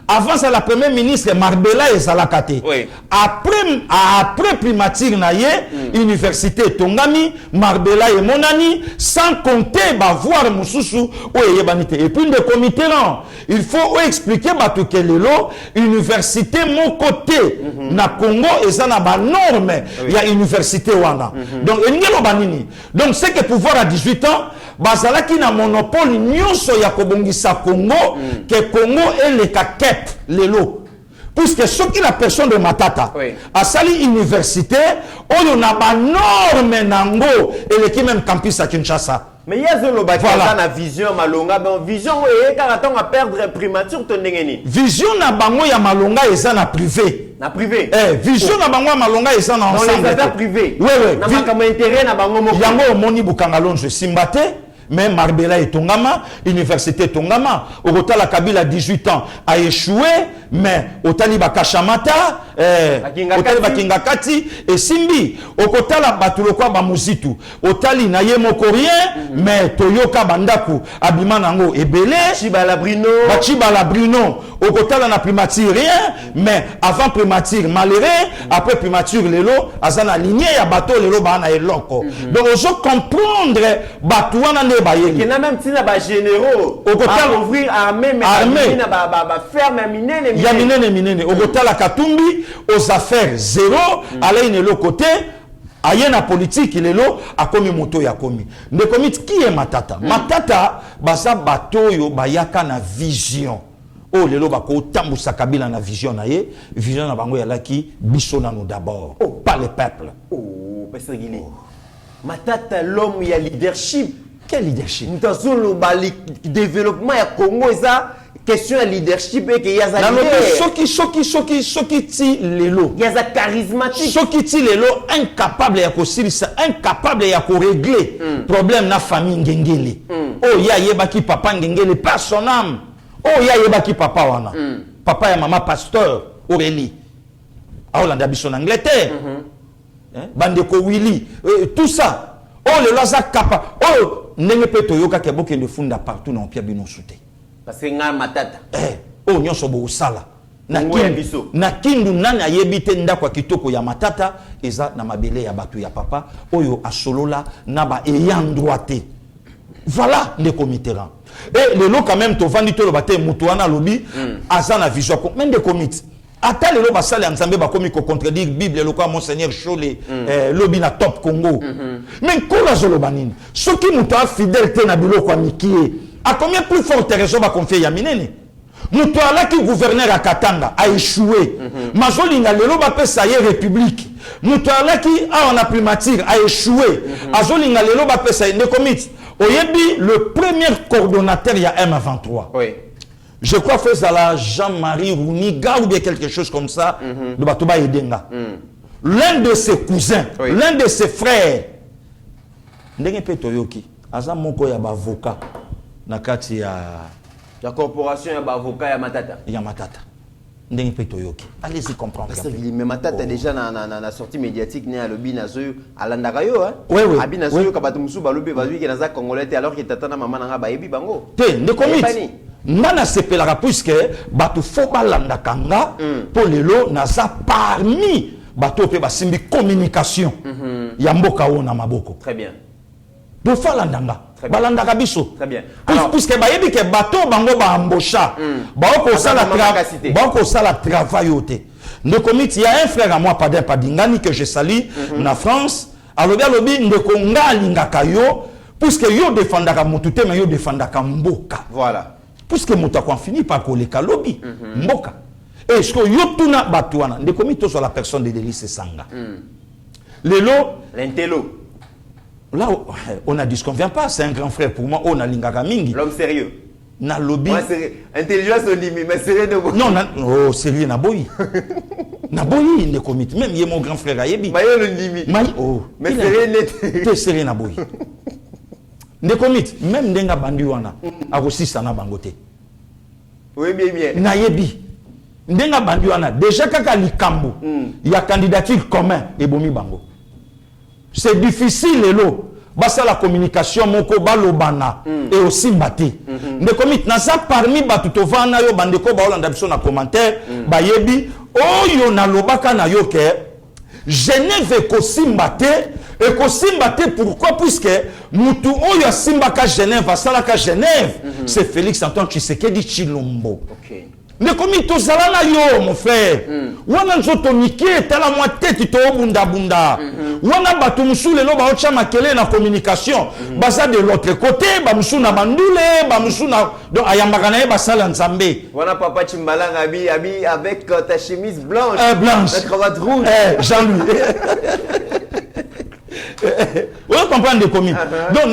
Avant à la première ministre Marbella et Zalakate. Après primature na ye université Tongami, Marbella et Monani, sans compter ba voir mususu o yebanite. Et puis de Mitterrand, il faut expliquer batuke lelo université mon côté na Congo et ça na ba norme il y a université wana donc ngelo banini donc c'est que pouvoir à 18 ans bazalaki na monopole nyonso ya kobongisa Congo que Congo est le kakep lelo puisque ce qui la personne de Matata a sali université oyo na ba norme nango et le qui même campus à Kinshasa. Mais il y a une vision malonga, vision et quand on a perdre primature ton ndengeni. Vision na bango ya malonga eza na privé. Na privé. Vision na bango ya malonga eza na ensemble. Dans les affaires privées. Oui. Na makama intérêt na bango moko. Yango moni Bukanga Lonzo simbate. Mais Marbella et Tongama, université Tongama, Okotala Kabila a 18 ans, a échoué, mais Otali Bakashamata, Otali Bakingakati et Simbi, Okotala Batulokwa Bamuzitu, Otali Nayemo Korien, mais Toyoka Bandaku, Abimanango et Belé, Chibala Bruno, Okotala na primature rien, mais avant primature malheureux, après primature lelo, Azana ligné ya bateau lelo bana et loko. Donc on doit comprendre Batouana il y a même si na ba généraux à ouvrir armée mais na ba ferme minene au côté la Katumbi aux affaires zéro aller ne l'autre côté ayena politique il est là a commis moto ya commis ne commis qui est Matata Matata basa bato yo bayaka na vision oh lelo bako tambusa Kabila na vision na ye vision na bango ya laki biso na nous d'abord pas le peuple Pasteur Guilé Matata l'homme il y a leadership. Quel leadership? Nous avons le développement à Congo, ça question de leadership et qu'il y a ça. Soki ti lelo. Il y a ça charismatique. Soki ti lelo incapable ya ko silisa, incapable ya ko régler problème na famille ngengele. Oh ya yeba ki papa ngengele personne âme. Oh ya yeba ki papa wana. Papa ya maman pasteur Aurélie. Ah Hollande biso en Angleterre. Bandeko Willy, tout ça. Oh le laza kapa. Oh nenge pe toyoka ke boke de funda partout na Pierre Bino Souté. Parce que nga Matata. Oh nyonso bo sala. Na kindu nani ayebite ndakwa kitoko ya Matata eza na mabele ya batu ya papa oyo asolola na ba eyant droité. Voilà le Mitterrand. Et le lot quand même to vandi to lo bate mutu wana lobi azana vision même de comité. Ata lelo basale nzambe bakomi ko contredire Bible lokwa Monseigneur Cholé lobi na top Congo. Mais courage lo banini. Soki mutu a fidélité na biloko amikie. A combien plus forte raison ba confier ya minene? Mutu ala ki gouverneur à Katanga a échoué. Mazolinga lelo ba pesa ye république. Mutu ala ki a na primature a échoué. Azolinga lelo ba pesa ne commit. Oyebi le premier coordonnateur ya M23. Oui. Je crois que c'est la Jean-Marie Rouniga ou bien quelque chose comme ça de Batouba Edenga. L'un de ses cousins, l'un de ses frères, Ndenge Petoyoki, Azam Moko ya avocat, Nakati ya la corporation ya avocat ya Matata. Ya Matata. Ndenge Petoyoki. Allez-y comprendre. Mais Matata déjà na sortie médiatique né à lobi na zoyo alandakayo hein. Oui. Abi na zoyo kabatu musu balobi bazui ke naza congolais alors que tata na maman nga ba yebi bango. Te ne commit. Nana sepelara puisque batu fo balanda kanga pour lelo naza parmi bato pe basimbi communication ya mboka ona maboko. Très bien. Do falandanga. Balandaka biso. Très bien. Puisque bayebi ke bato bango ba embaucha. Bako sala travail oté. Il y a un frère à moi Padingani que je salue en France. Alobi ndeko nga lingaka yo puisque yo défendaka motute mais yo défendaka mboka. Voilà. Puisque moto finit par koleka lobi mboka. Et ce que yo tuna batouana ndeko mito sur la personne de Délice Sanga. Lelo l'intello. Là on a dit ce qu'on vient pas, c'est un grand frère pour moi, on a lingaka mingi. L'homme sérieux. Na lobby. Intelligence au limite, mais sérieux de non, oh, sérieux na boyi. Na boyi ne commit. Même il est mon grand frère Ayebi. Mayo le limite. Oh. Mais sérieux net. T'es sérieux na boyi. Ne commit. Même ndenga bandi wana. Arosi sana bangote. Oui, bien, bien. Na yebi. Ndenga bandi wana. Déjà kaka likambo. Il y a candidature commun et bomi bango. C'est difficile lo. Basa la communication moko balobana et aussi mbati. Ne commit na ça parmi batutovana yo bandeko ba olanda biso na commentaire ba yebi oyo na lobaka na yo ke Genève ko simbate et ko simbate pourquoi puisque mutu oyo simbaka Genève asalaka Genève c'est Félix Antoine Tshisekedi Tshilombo. OK. Ne komi to zalana yo mon frère. Wana nzoto nikie tala mwa tete to bunda bunda. Wana batu musu lelo ba ocha makele na communication. Baza de l'autre côté ba musu na bandule ba musu na donc ayambaka na ba sala nzambe. Wana papa Chimbalanga abi avec ta chemise blanche. Blanche. La cravate rouge. Jean-Louis. Vous comprenez de commis. Donc,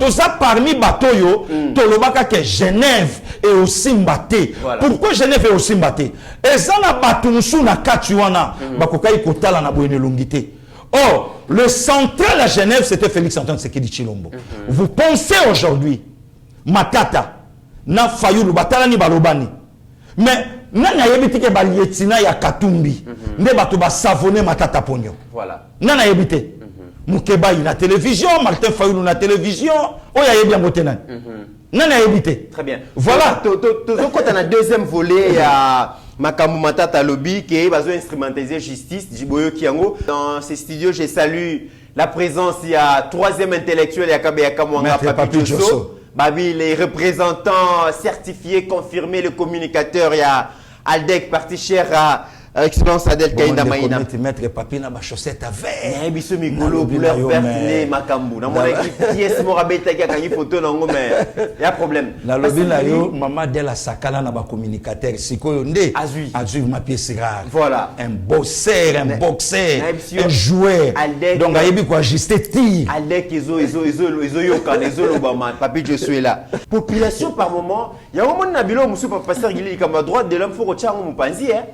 dans ça, parmi Batoyo, Tolobaka que Genève est aussi mbaté. Pourquoi Genève est aussi mbaté? Et ça, na Batumsu na Katuana, Bakokai Kotala na Boyne Longité. Or, le central à Genève, c'était Félix Antoine Tshisekedi Tshilombo. Vous pensez aujourd'hui, Matata, na Fayoulou, Batala ni Balobani. Mais, nana yebiti ke balietina ya Katumbi, ne bato ba savonner Matata Pogno. Voilà. Nana yebite. Moukeba na télévision, Martin Fayoulou na télévision, oya yebi yango tenan. Nana yebite. Très bien. Voilà. Quand on a deuxième volet, il y a Makamou Matata Lobby qui est basé instrumentaliser justice, Djiboyo Kiango. Dans ces studios, je salue la présence, il y a troisième intellectuel, Yakabe Yakamwanga Papi Josso. Babi, les représentants certifiés, confirmés, le communicateur, il y a Aldec, parti cher à Excellence Adel Kainda Maïna. Mettre papier dans ma chaussette à verre. Il y a Migolo, couleur verte, Makambu. Dans mon équipe, qui est ce Morabeta qui a gagné photo, non, mais il y a problème. La lobby là, maman de la sakala na ba communicateur, sikoyo nde. Azui ma pièce rare. Voilà. Un boxeur, un joueur. Donc ayebi ko ajuster tir. Aldec izo yokan, izo lobama. Papi je suis là. Population par moment, il y a un moment nabilo musu pasteur Gili comme droit de l'homme faut retirer mon panzi hein.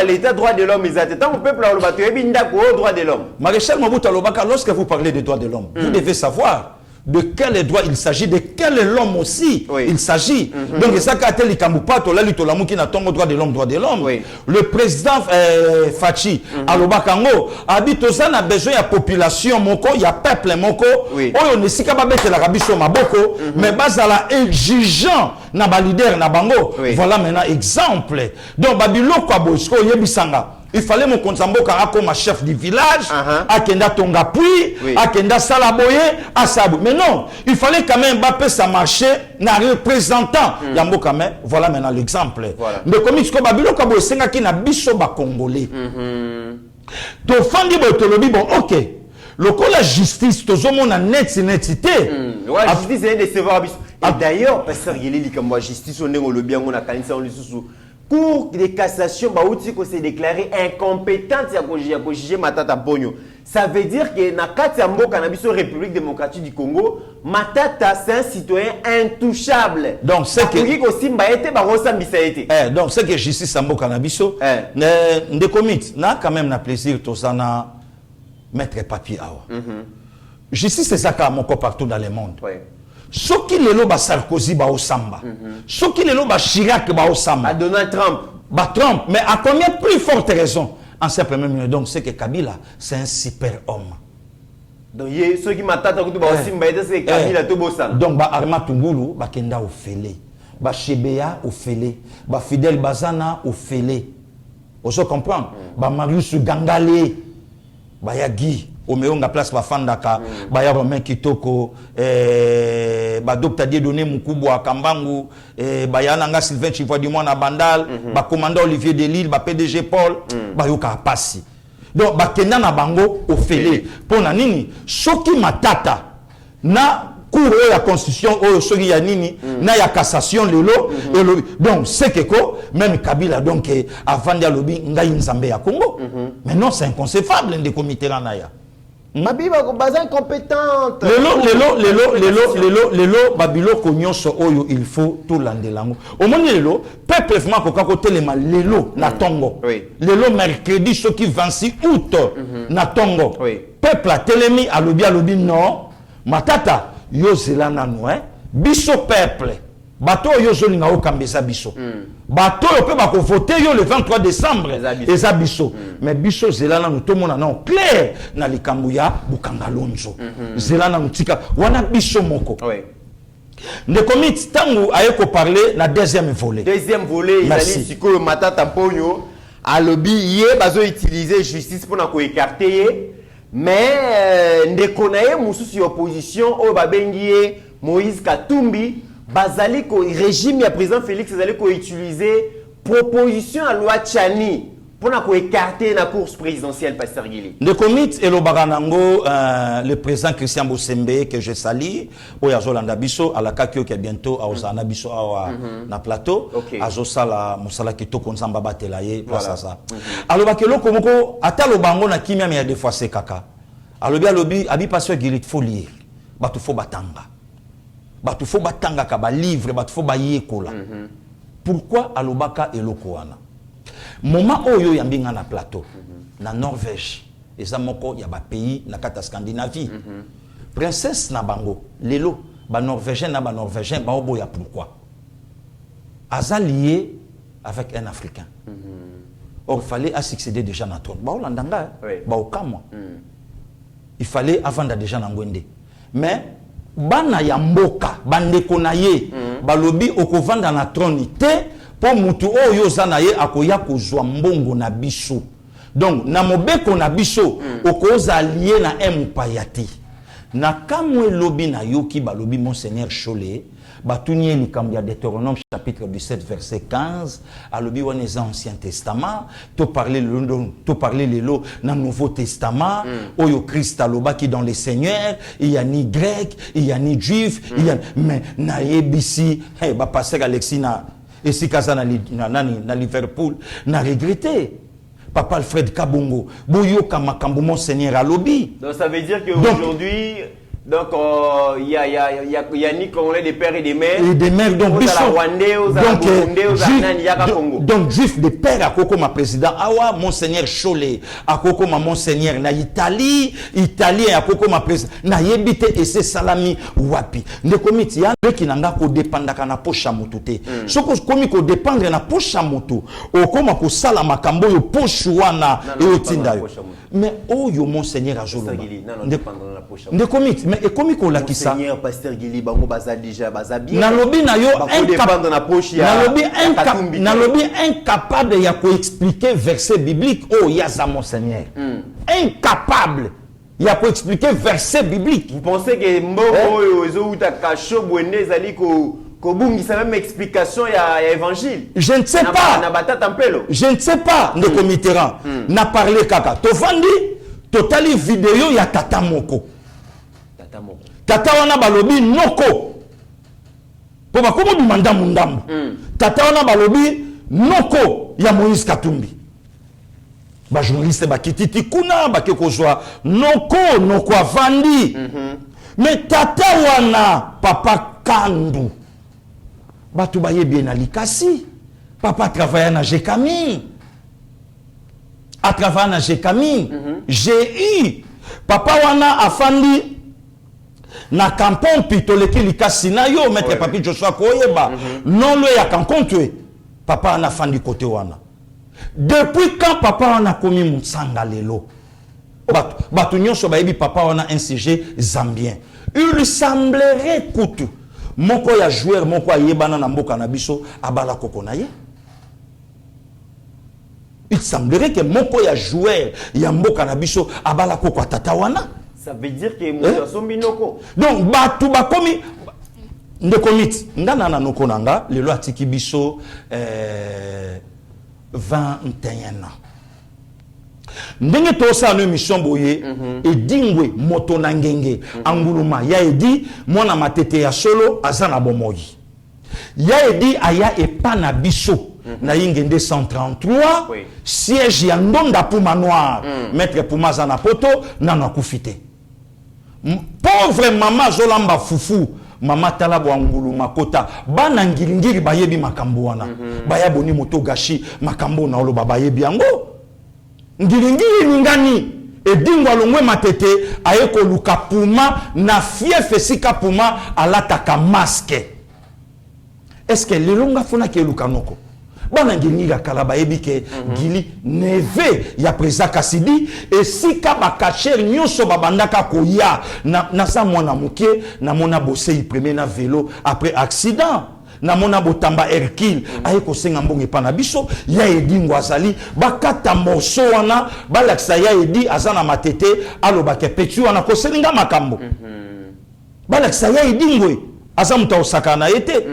L'État droit de l'homme, ils attendent au peuple à droit de l'homme. Maréchal Mobutu Lobaka, lorsque vous parlez des droits de l'homme, vous devez savoir de quel droit il s'agit, de quel homme aussi il s'agit. Donc, ça, quand il y a droit de l'homme, le président Fachi Alobakango a dit que ça a besoin de population, il y a peuple, on ne sait pas mettre la rabisso maboko, mais basala exigeant na ba leader na bango. Voilà maintenant exemple. Donc, Babilo Kwabosko Yebisanga. Il fallait mon Konzamboka comme chef du village, Akenda Tongapui, Akenda Salaboye, Asabou. Mais non, il fallait quand même Mbappé ça marchait, n'a représentant. Yambo quand même, voilà maintenant l'exemple. Mais comme il se Babilo Kabo Senga qui n'a biso ba Congolais. Donc, Fandi Botolobi, bon, ok. Le coup la justice, tout le monde a netité. Ouais, la justice est décevoir. Et d'ailleurs, Pasteur Yeli, comme moi, justice, on est au lobby, on a canissé, on est sous. Cour de cassation, Baouti s'est déclaré incompétente à juger Matata Pogno. Ça veut dire que dans la République démocratique du Congo, Matata c'est un citoyen intouchable. Donc c'est que donc c'est que justice Sambo Canabiso ne commit n'a quand même na plaisir tout ça na mettre papier awa. Justice c'est ça comme partout dans le monde. Ce qui est là, Sarkozy ba Osamba. Ce qui est là, Chirac ba Osamba. Donald Trump. Ba Trump. Mais à combien plus forte raison? En simple même donc c'est que Kabila c'est un super homme. Donc ceux qui m'attendent à c'est Kabila to bosana. Donc ba Arma Tungulu ba Kenda Ofele, ba Shebea Ofele, ba Fidel Bazana Ofele. Vous comprenez? Ba Marius Gangale. baya Guy omeonga place bafandaka baya Romain Kitoko ba Dr Dieudonné Mukubwa Kambangu baya nanga Sylvain Chivoidimwa na Bandal ba commandant Olivier Delille ba PDG Paul ba yoka pasi donc ba kenda na bango ofele pona nini soki matata na cour la constitution au soki ya nini na ya cassation lelo donc c'est que même Kabila donc avant de lobi ngai nzambe ya Congo mais non c'est inconcevable de comité na ya Mabiba ko bazin compétente lelo babilo ko nyonso oyo il faut tout landelango au moins lelo peuple vraiment ko kako telema lelo na tongo lelo mercredi soki 26 août na tongo peuple a telemi alobi non matata yo zelana no biso peuple bato yo zolinga okambesa biso bato yo pe bako voter yo le 23 décembre eza biso mais biso zelana no tomona non clair na likambo ya Bukangalonzo zelana mutika wana biso moko ne komit tangu ayeko parler na deuxième volet il a dit sikoyo matata mponyo alobi ye bazo utiliser justice pour na ko écarter mais ndekonaye mususu opposition o babengi Moïse Katumbi bazali ko régime ya président Félix azali ko utiliser proposition à loi Tchani pour na ko écarter na course présidentielle Pasteur Guili. Le comité et le baranango le président Christian Bosembe que je salue o yazolanda biso à la kakio qui bientôt a osana biso na plateau azosala musala kitoko nzamba batela ye place ça. Alors bakelo komoko ata lo bango na kimia mais des fois c'est kaka. Alobi abi Pasteur Guili faut lire. Batu fo batanga. Batu fo batanga ka ba livre batu fo ba yekola. Pourquoi alobaka eloko wana? Moment oyo yambinga na plateau na Norvège eza moko ya ba pays na kata Scandinavie princesse na bango lelo ba norvégien na ba norvégien ba oboya pourquoi aza lié avec un africain or il fallait succéder déjà na trône ba olandanga ba okamwa il fallait avant da déjà na ngwende mais bana ya mboka bandeko na ye balobi okovanda na trône te pour mutu oyo zana ye akoya kozwa mbongo na biso donc na mobeko na biso okoza lié na mupayati na kamwe lobi na yoki balobi monseigneur Cholé batunie likambo ya Deutéronome chapitre 17 verset 15 alobi wana eza ancien testament to parler lelo na nouveau testament oyo Christ alobaki dans les seigneurs il y a ni grec il y a ni juif il y a mais na yebisi ba pasteur Alexis na et si kaza na Liverpool n'a regretté papa Alfred Kabongo boyo kamakambo monseigneur alobi donc ça veut dire que aujourd'hui donc il y a ni Congolais des pères et des mères donc juif de père à Koko ma président awa monseigneur Cholé à Koko ma monseigneur na Italie italien à Koko ma président na yebite et c'est salami wapi ne komiti ya qui nanga ko dépendaka na pocha motuté soko komi ko dépendre na pocha moto okoma ko sala makambo yo poche wana et otinda mais oyo monseigneur azolo ne komiti mais et comme qu'on l'a qui ça Seigneur Pasteur Guili bango baza déjà baza bien nalobi na yo incapable na poche ya nalobi incapable ya ko expliquer verset biblique oh yaza monseigneur incapable ya ko expliquer verset biblique. Vous pensez que mbongo oyo ezo uta kasho bwende zali ko bungisa même explication ya évangile? Je ne sais pas na batata mpelo je ne sais pas de comiteran na parler kaka to vandi totali vidéo ya tata moko tata wana balobi noko po bakomo bimanda mundambo tata wana balobi noko ya Moïse Katumbi ba journaliste ba kititi kuna ba kekozwa noko avandi mais tata wana papa Kandu batu baye bien na likasi papa travaille na Jekami a travaillé na Jekami j'ai papa wana afandi na campon pitoleki likasi na yo maître papi Joshua koyeba non le ya kankontwe papa ana fandi côté wana depuis quand papa wana komi mutsanga lelo batu nyonso bayebi papa wana un sujet zambien il semblerait kutu moko ya joueur moko ayebana na mboka na biso abala koko na ye il il semblerait que moko ya joueur ya mboka na biso abala ko kwa tata wana. Ça veut dire que mutu asombinoko. Donc batu bakomi ndekomiti ngana na noko nanga lelo atiki biso 21 ans. Ndenge tosa no mission boye edingwe moto na ngenge anguluma ya edi mwana matete ya solo azana bomoyi. Ya edi aya epana biso na ingende 133 siège ya ndonda Puma Noir maître Puma zana poto nana kufite. Pauvre maman zolamba fufu mama talabo angulu makota bana ngilingiri bayebi makambo wana bayaboni moto gashi makambo na olo bayebi yango ngilingiri ngani edingwa longwe matete ayeko luka Puma na fief esika Puma alataka masque. Est-ce que lelonga fona ke luka noko bana ngilingiri kala bayebi ke gili neve ya presa Kasidi esika bakacher nyonso babandaka koya na sa mwana muke na mona bosei premier na vélo après accident na mona botamba Hercule ayeko senga mbonge pana biso ya edingwa azali bakata morso wana balakisa ya edi azana matete aloba ke petu wana koselinga makambo balakisa ya edingwe azamuta osaka na été.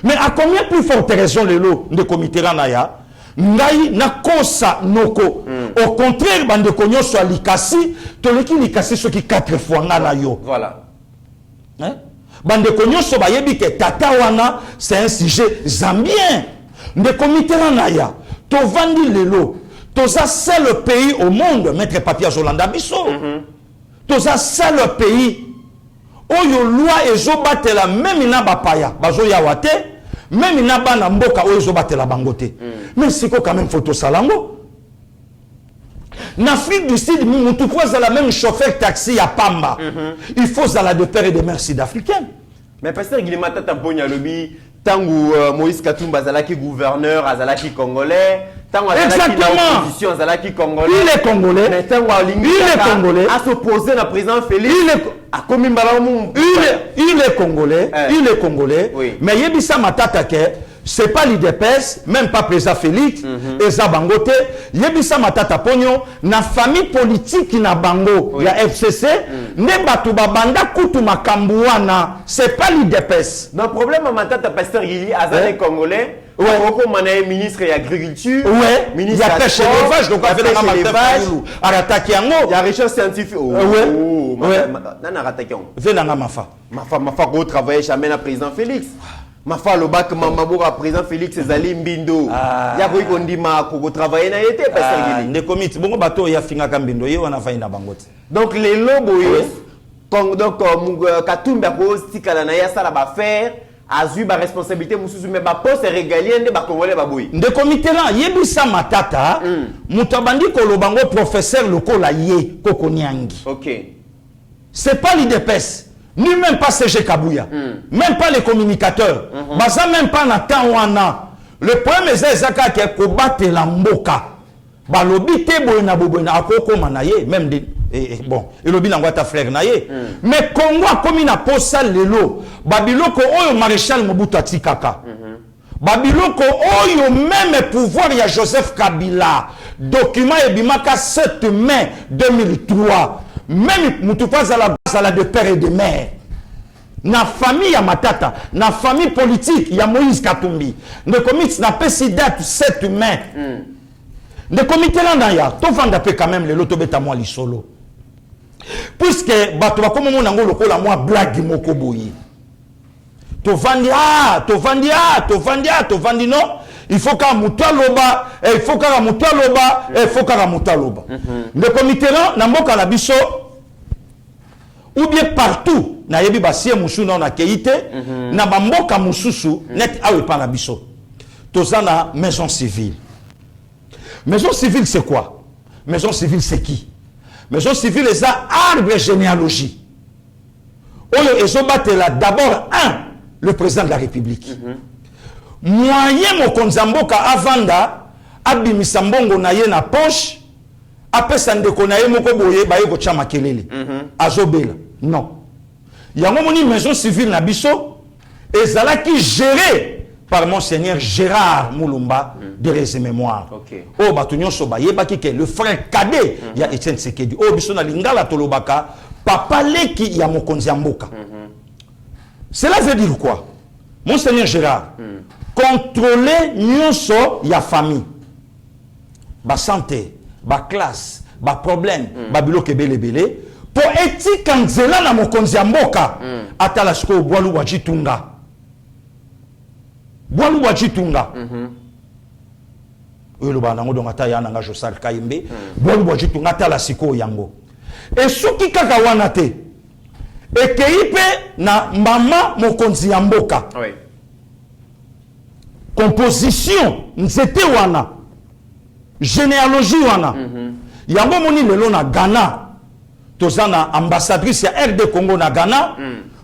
Mais à combien plus forte raison lelo de comité ya ngai na kosa noko au contraire bande konyo so likasi to leki likasi so ki 4 fois ngala yo voilà hein bande konyo so bayebi ke tata wana c'est un sujet zambien de comité ya to vandi lelo to ça c'est le pays au monde maître Papier Zolanda biso to ça c'est le pays oyo loi ezobatela même ina bapaya bazo ya wate même ina bana mboka oyo ezobatela bangote mais siko quand même photo salango en Afrique du Sud mutu faut la même chauffeur taxi à Pamba il faut la de père et de mère sud-africaine. Mais pasteur Guilimata Tamponya lobi tangu Moïse Katumba azalaki gouverneur azalaki congolais tangu azalaki na opposition azalaki congolais il est congolais mais tangu il est congolais à s'opposer na président Félix il est congolais il est congolais mais yebisa matata ke c'est pas l'IDPS même pas président Félix et Zabangote yebisa matata ponyo na famille politique na bango ya FCC ne batu babanda kutu makambu wana c'est pas l'IDPS. Non problème matata pasteur Gili azalé congolais ministre de l'agriculture, ministre de la pêche et l'élevage, donc avec la l'élevage, il y a recherche scientifique. Mafa go travailler jamais na président Félix. Mafa le bac Mamabora président Félix Ezali Mbindo. Ya ko ikondima ko travailler na été pasteur Gili. Ne comité bongo bato ya finga kambindo ye wana faina bangote. Donc les lobo donc Katumba ko stikala na ya sala ba faire azu ba responsabilité mususu mais ba poste régalien de ba congolais ba boyi de comité là yebisa matata mutabandi ko lobango professeur lokola ye kokoniangi. OK, c'est pas l'IDPS ni même pas CG Kabouya même pas les communicateurs baza même pas na temps wana le problème est ezaka ke ko batela mboka balobi te boy na bobona akoko manaye même de bon elobi na ngwata frère naye mais Congo comme na posa lelo babiloko oyo maréchal Mobutu atikaka babiloko oyo même pouvoir ya Joseph Kabila document ebimaka 7 mai 2003 même mutufaza la de père et de mère na famille ya matata na famille politique ya Moïse Katumbi ne comité na pesi date 7 mai de comité là ya to vanda pe quand même le loto beta moi li solo puisque bato ba comme mon ngolo ko la moi blague moko boyi to vandi non il faut qu'à mutaloba il faut qu'à mutaloba il faut qu'à mutaloba le comité là na mboka la biso ou bien partout na yebi basie musu na na keite na ba mboka mususu net awe pa na biso tozana maison civile. Maison civile, c'est quoi? Maison civile, c'est qui? Maison civile, c'est ça, arbre généalogie. Oyo ezobate là d'abord le président de la République. Moyen mo konzamboka avanda abimisa mbongo na ye na poche apesa ndeko na ye moko boye ba ye ko chama kelele. Azobela. Non. Yango moni maison civile na biso ezala ki gérer par Monseigneur Gérard Moulumba de ses mémoires. Oh, Batunyon Soba, le frère cadet, il y a Etienne Sekedi. Oh, Bissona Lingala Tolobaka, papa Leki, il y a Mokonzi Amboka. Cela veut dire quoi? Monseigneur Gérard, contrôler Nyonso, il y a famille. Ba santé, ba classe, ba problème, ba biloke bele bele. Pour eti kanzela na Mokonzi Amboka, atalasko boalu wajitunga. Boalu wajitunga. Le banango donc ata ya nanga Josal Kayembe, boalu wajitunga atala siko yango. Et soki kaka wana te. Et keipe na mama Mokonzi Amboka. Oui. Composition nzete wana. Généalogie wana. Yango moni lelo na Ghana. Tozana ambassadrice ya RD Congo na Ghana,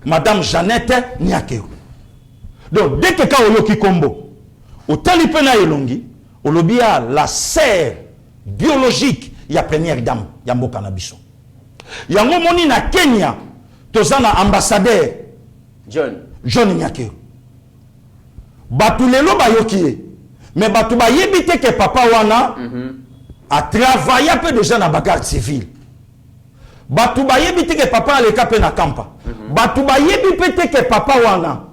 Madame Jeannette Nyakeo. Donc, dès que ka oyoki kombo, otali pena elongi, olobia la sœur biologique ya première dame ya mboka na biso. Yango moni na Kenya, tozana ambassadeur John Nyakeo. Batu lelo bayoki, mais batu bayebite ke papa wana a travaillé un peu déjà na bagarre civile. Batu bayebi te ke papa aleka pe na kampa. Batu bayebi pe ke papa wana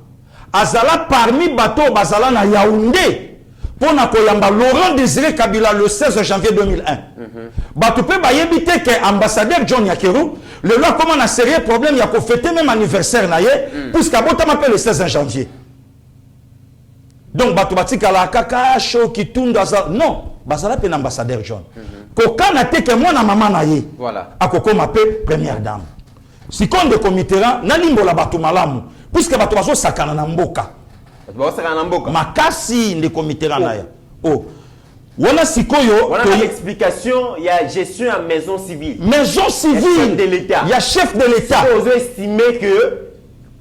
azala parmi bato bazala na Yaoundé pour na koyamba Laurent Désiré Kabila le 16 janvier 2001. Batu pe bayebi te ke ambassadeur John Yakeru le loi comment na sérieux problème ya ko fêter même anniversaire na ye puisque bota m'appelle le 16 janvier. Donc batu batika la kaka show kitunda non, bazala pe na ambassadeur John. Kokana te ke mwana mama na ye. Voilà. Akoko m'appelle première dame. Si kon de komitera na limbo la batu malamu puisque batu baso sakana na mboka. Batu sakana na mboka. Makasi de komitera na ya. Oh. Wana sikoyo wana to explication il y a gestion à maison civile. Maison civile chef de l'État. Il y a chef de l'État. Vous estimez que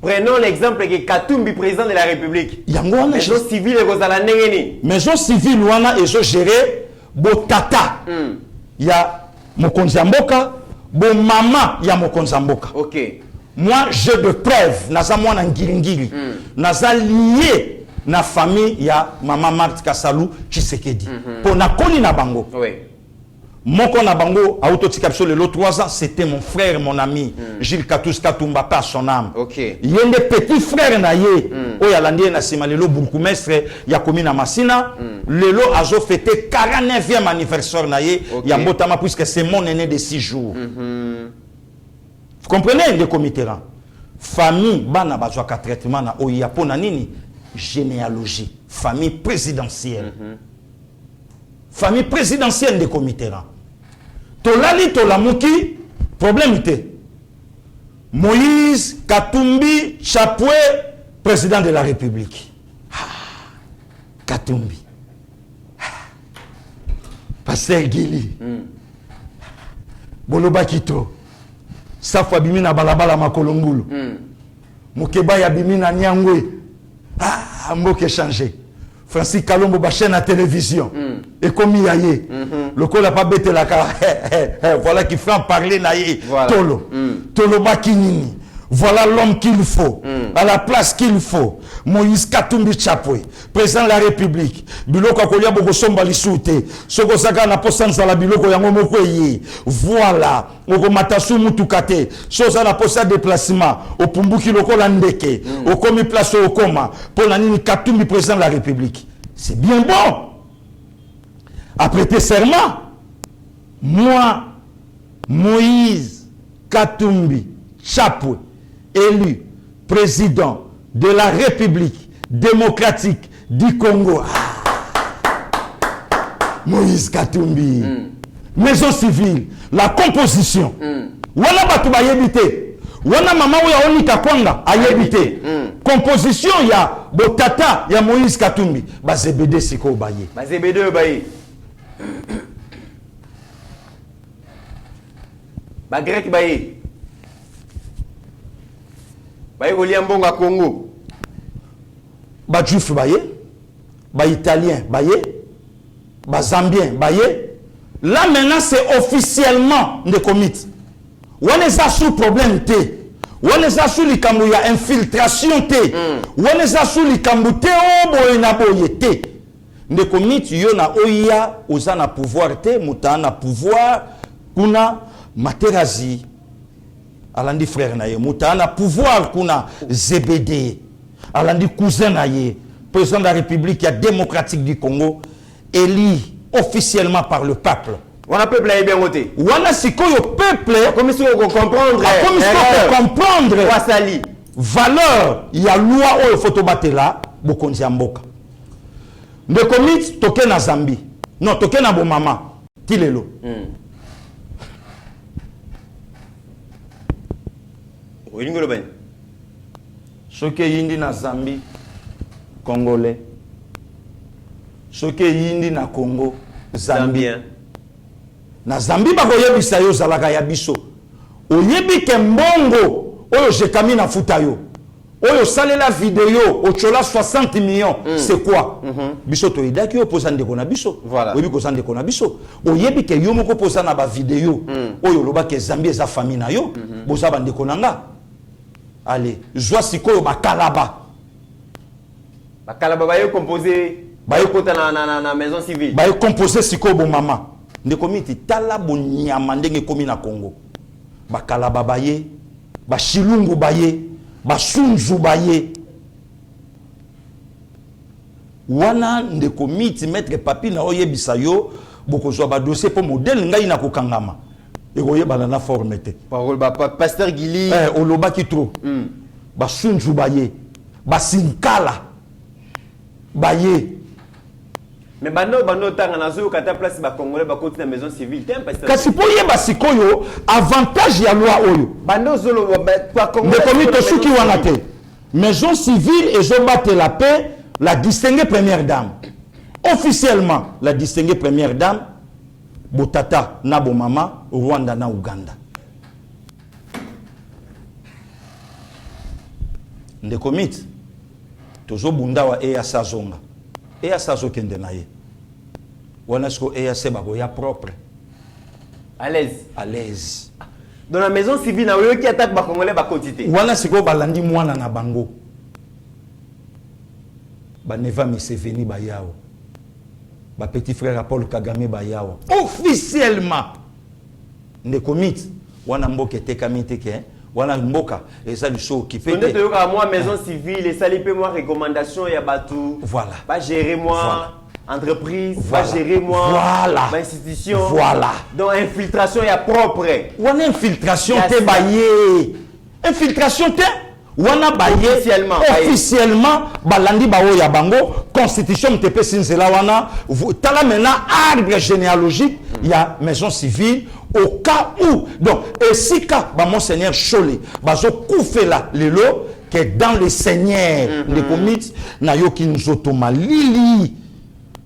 prenons l'exemple de Katumbi président de la République. Maison civile et Rosala Nengeni. Maison civile wana ezo gérer Botata, il y a Mokonzi Amboka, bon maman, il y a Mokonzi Amboka. Ok. Moi, j'ai de preuves, naza moi na ngiringiri, naza lié na famille, il y a maman Marthe Kassalou Tshisekedi. Pour na koni na bango. Oui. Moko na bango, a autotikapso le 3 ans, c'était mon frère, mon ami, Gilles Katous Katumba, par son âme. Ok. Il y a des petits frères na ye, oya landie na simalelo bourgmestre, ya komi na Masina, lelo azo fêté 49e anniversaire na ye, ya mbotama puisque c'est mon aîné de 6 jours. Vous comprenez les comités là? Famille, bana bazwa ka traitement na oya pona nini? Généalogie, famille présidentielle. Famille présidentielle des comités là. Tolali Tolamuki, problème était. Moïse Katumbi Chapwe, président de la République. Katumbi. Pasteur Gili. Boloba Kito. Safwa Bimina Balabala Makolombulu. Mukeba ya Bimina Nyangwe. Mboke changé. Francis Kalombo chaîne à télévision. Et comme il y a le col n'a pas bêté la cara. Voilà qui fait en parler naïe. Tolo. Tolo Bakinini. Voilà l'homme qu'il faut. À la place qu'il faut. Moïse Katumbi Chapwe, président de la République. Biloko Kolia Bogosomba Lissoute. Soko Saka na posanza la biloko yango mokweye. Voilà. Oko matasu mutukate. Sosa na posa déplacement. Au Pumbuki loko landeke. Au komi place au koma. Pour la nini Katumbi président de la République. C'est bien bon. À prêter serment. Moi, Moïse Katumbi Chapwe, élu président de la République démocratique du Congo. Moïse Katumbi. Maison civile, la composition. Wana batu ba yebite. Wana mama ya Onika Kwanga a yebite. Composition ya Botata ya Moïse Katumbi. Bazebede siko baye. Bazebede baye. Ba grec baye. Baye Oliambonga Congo. Ba juif baye. Ba italien baye. Ba zambien baye. Là maintenant c'est officiellement des comités. On est sous problème té. wana eza su likambo ya infiltration te wana eza su likambo te o boye na boye te ndeko miti yo na oya oza na pouvoir te moto na pouvoir kuna Materazi alandi frère na ye moto na pouvoir kuna ZBD alandi cousin na ye président de la République démocratique du Congo élu officiellement par le peuple. On a peuple bien voté. On a si le peuple comme si on comprendre Wasali valeur il y a loi au photo batela bokonzi mboka. De commit toke na Zambie. Non toke na bo mama tilelo. Olingo loben. Soke yindi na Zambie Congolais. Soke yindi na Congo Zambien. Na Zambie bakoyebisa yo zalaka ya biso. Oyebi ke mbongo oyo jekami na futa yo. Oyo salela vidéo ochola 60 millions. C'est quoi? Biso to idaki yo posa ndeko na biso. Voilà. Oyebi ko ndeko na biso. Oyebi ke yo moko posa na ba vidéo. Oyo loba ke Zambie za famille na yo. Boza ba ndeko nanga. Allez, joie sikoyo bakalaba. Bakalaba bayo composé bayo kota na maison civile. Bayo composé sikoyo bo mama. Ndeko miti tala bo nyama ndenge komi na Congo. Bakalaba baye, bashilungu baye, basunzu baye. Wana ndeko miti maître papi na oyebisa yo boko zo ba dossier pour modèle ngai na kokangama. Egoye banana formete. Parole pasteur Gili oloba ki trop. Basunzu baye, basinkala baye. Mais bando tanga nazo kata place ba congolais ba côté na maison civile tem pasteur. Kasi po yeba sikoyo avantage ya loi oyo. Bando zolo ba congolais. De komito suki wana te. Maison civile et zo battre la paix, la distinguée première dame. Officiellement, la distinguée première dame Botata na bo mama Rwanda na Uganda. Ndeko mit tozo bunda wa eya sazonga. Eya sazo kende na ye. Wana sko eya seba go ya propre. À l'aise. À l'aise. Dans la maison civile na yo qui attaque ba congolais ba quantité. Wana siko balandi mwana na bango. Ba neva Museveni ba yao. Ba petit frère Paul Kagame ba yao. Officiellement. Ndeko mit wana mboka tekami teke. Wana mboka eza liso occupé. On est à moi maison civile et ça lipe moi recommandation ya batou. Voilà. Pas gérer moi voilà. Entreprise, voilà. Pas gérer moi voilà. Institution. Voilà. Donc infiltration ya propre. Wana infiltration te baye. Infiltration te wana baye officiellement balandi bawo ya bango constitution mtepe sinzela wana tala maintenant arbre généalogique il y a maison civile au cas où donc et si cas ba monseigneur Cholé bazo koufela lelo que dans les seigneurs les comites na yoki nzotoma lili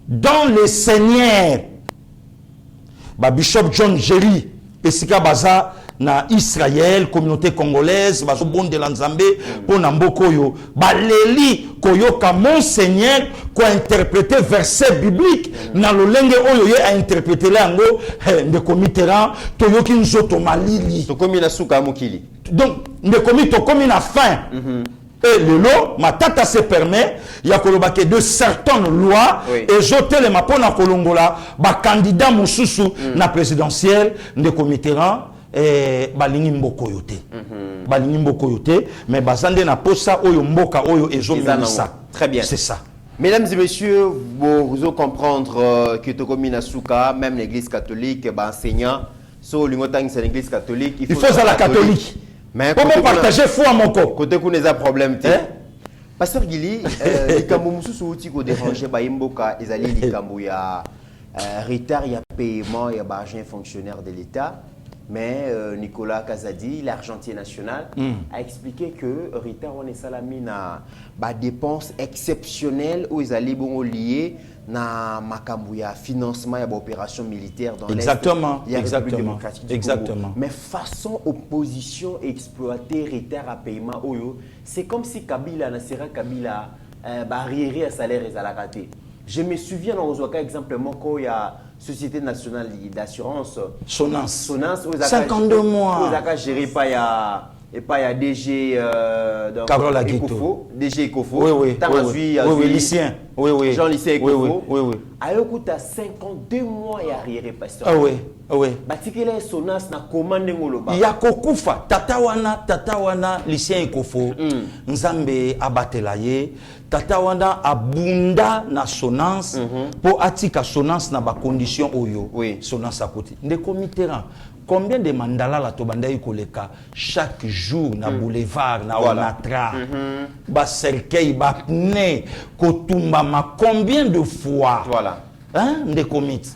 dans les seigneurs ba bishop John Jerry et sika baza na Israël, communauté congolaise, bazo bon de l'Anzambé, pour Namboko yo, baleli koyoka monseigneur ko interpréter verset biblique, na lo lenge oyo ye a interpréter lango de comiteran to yoki nzoto malili. To komi na suka mokili. Donc de komi to komi na fin. Et le lot, ma tata se permet, il y a de certaines lois, et j'ôte les mapona kolongola, ba candidat moussousou na présidentielle de comiteran. Balingi mboko yote balingi mboko yote mais bazande na posa oyo mboka oyo ezo minisa. Très bien, c'est ça. Mesdames et messieurs, vous devez comprendre que Tokomi Nasuka, même l'église catholique, enseignant sur l'ingotang c'est l'église catholique, il faut à la catholique. Mais comment partager foi à mon corps côté qu'on a problème Pasteur Gili, likambo mususu uti ko déranger ba imboka ezali likambo ya retard ya paiement ya ba agent fonctionnaire de l'État. Mais Nicolas Kazadi, l'argentier national, a expliqué que Rita on salamina ba dépenses exceptionnelles où ils allaient bon liés na makambuya financement ya opération militaire dans exactement exactement. Mais façon opposition exploiter retard à paiement oyo, c'est comme si Kabila nasera Kabila barrière à salaire et à la raté. Je me souviens dans Ozoaka exemplement quand il y a Société nationale d'assurance Sonance 52 mois Ozoaka géré par et pas il y a DG Carole Aguito. DG Ekofo. Oui, lycéen. Oui. Jean lycée Ekofo. Oui. Ayoku ta 52 mois et arrière pasteur. Ah oui. Batikele sonas na commande ngoloba. Ya kokufa tata wana lycéen Ekofo. Nzambe abatela ye. Tata wana abunda na sonance pour atika sonance na ba condition oyo. Sonance à côté. Ndeko Mitterrand. Combien de mandala la tobanda koleka chaque jour na boulevard na Onatra ba cercueil ba pne kotumba ma combien de fois de commit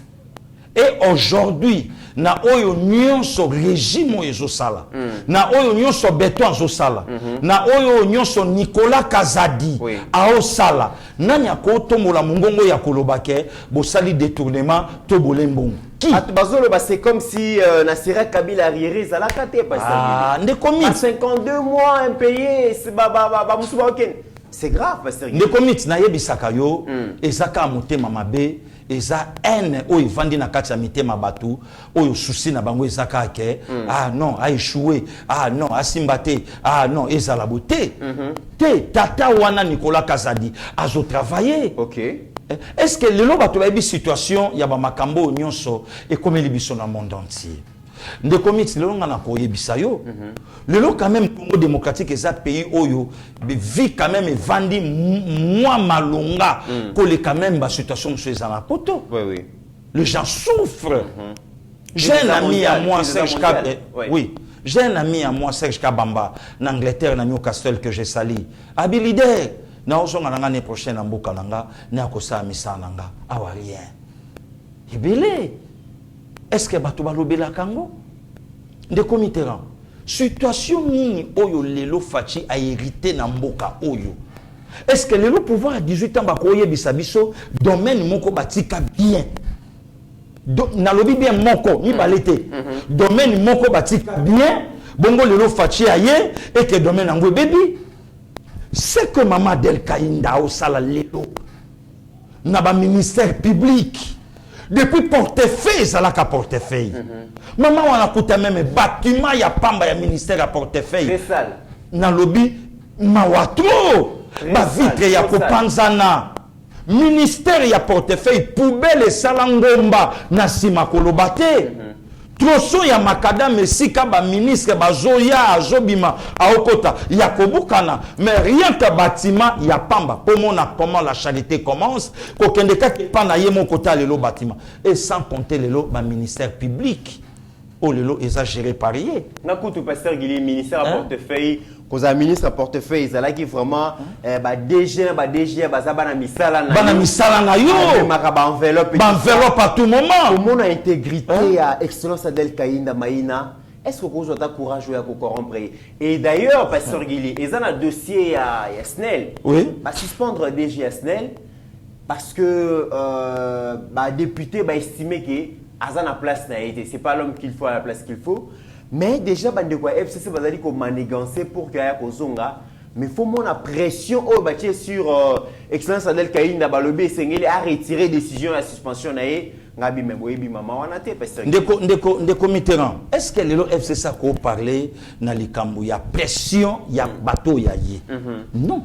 et aujourd'hui na oyo nyonso régime oyo sala na oyo nyonso béton zo sala na oyo nyonso Nicolas Kazadi ao sala nanya ko tomola mungongo ya kolobake bo sali détournement to bolembongo. C'est comme si Nassira Kabila arriéré Zalaka te pasteur. 52 mois impayés, c'est grave pasteur. Ne commit na yebisaka yo ezaka motema mabe eza haine oyo vandi na kati ya mitema batu oyo souci na bango ezaka ke non a échoué non asimba te non ezala beauté te tata wana Nicolas Kazadi azo travailler. Est-ce que le loba to ba situation ya ba makambo nyonso et comme libiso na monde entier de commit le longa na ko yebisa yo le lo quand même Congo démocratique est un pays oyo vit quand même vandi moi malonga que le quand même ba situation sur les poto. Les gens souffrent. J'ai un ami à moi Serge Kabamba. J'ai un ami à moi Serge Kabamba en Angleterre na Newcastle que j'ai sali. Habilité na osonga nanga l'année prochaine en mboka nanga na kosa misa nanga awa rien ibele est-ce que bato balobela kango de Mitterrand situation nini oyo lelo fachi a hérité na mboka oyo est-ce que lelo pouvoir à 18 ans bakoye bisabiso domaine moko batika bien na lobi bien moko ni balete domaine moko batika bien bongo lelo fachi aye et que domaine ngwe baby. C'est que Maman Del Kaïnda au sala lelo n'a pas ministère public depuis portefeuille ça la portefeuille maman on a coûté même bâtiment ya pamba ya ministère à portefeuille c'est sale na lobby mawatro ba vitre ya kopanzana ministère ya portefeuille poubelle salangomba na sima kolobate troso ya makadam esika ba ministre bazoya azobima aokota ya kobukana mais rien que bâtiment ya pamba pour mona comment la charité commence ko kendeka pa na yemo kota lelo bâtiment et sans compter lelo ba ministère public o lelo exagéré parier na kutu pasteur Guili ministère à portefeuille koza ministre à portefeuille zala qui vraiment ba DG bazaba na misala na yo ba enveloppe à tout moment au monde a intégrité à excellence Adel Kaïnda Maïna. Est-ce que vous avez courage de corrompre? Et d'ailleurs pasteur Guili ils ont un dossier à SNEL va suspendre DG à SNEL parce que député va estimer que Azana place n'a été c'est pas l'homme qu'il faut à la place qu'il faut. Mais déjà, FCC va dire qu'on manigancer pour qu'il y ait Kozonga. Mais il faut mon pression au bâti sur Excellence Adel Kaïnda Balobi Sengeli à retirer décision à suspension. Ngabi même oui maman on a été parce que Ndeko Mitterrand. Est-ce que le FCC a parlé dans les cambou il y a pression il y a bateau il y a non.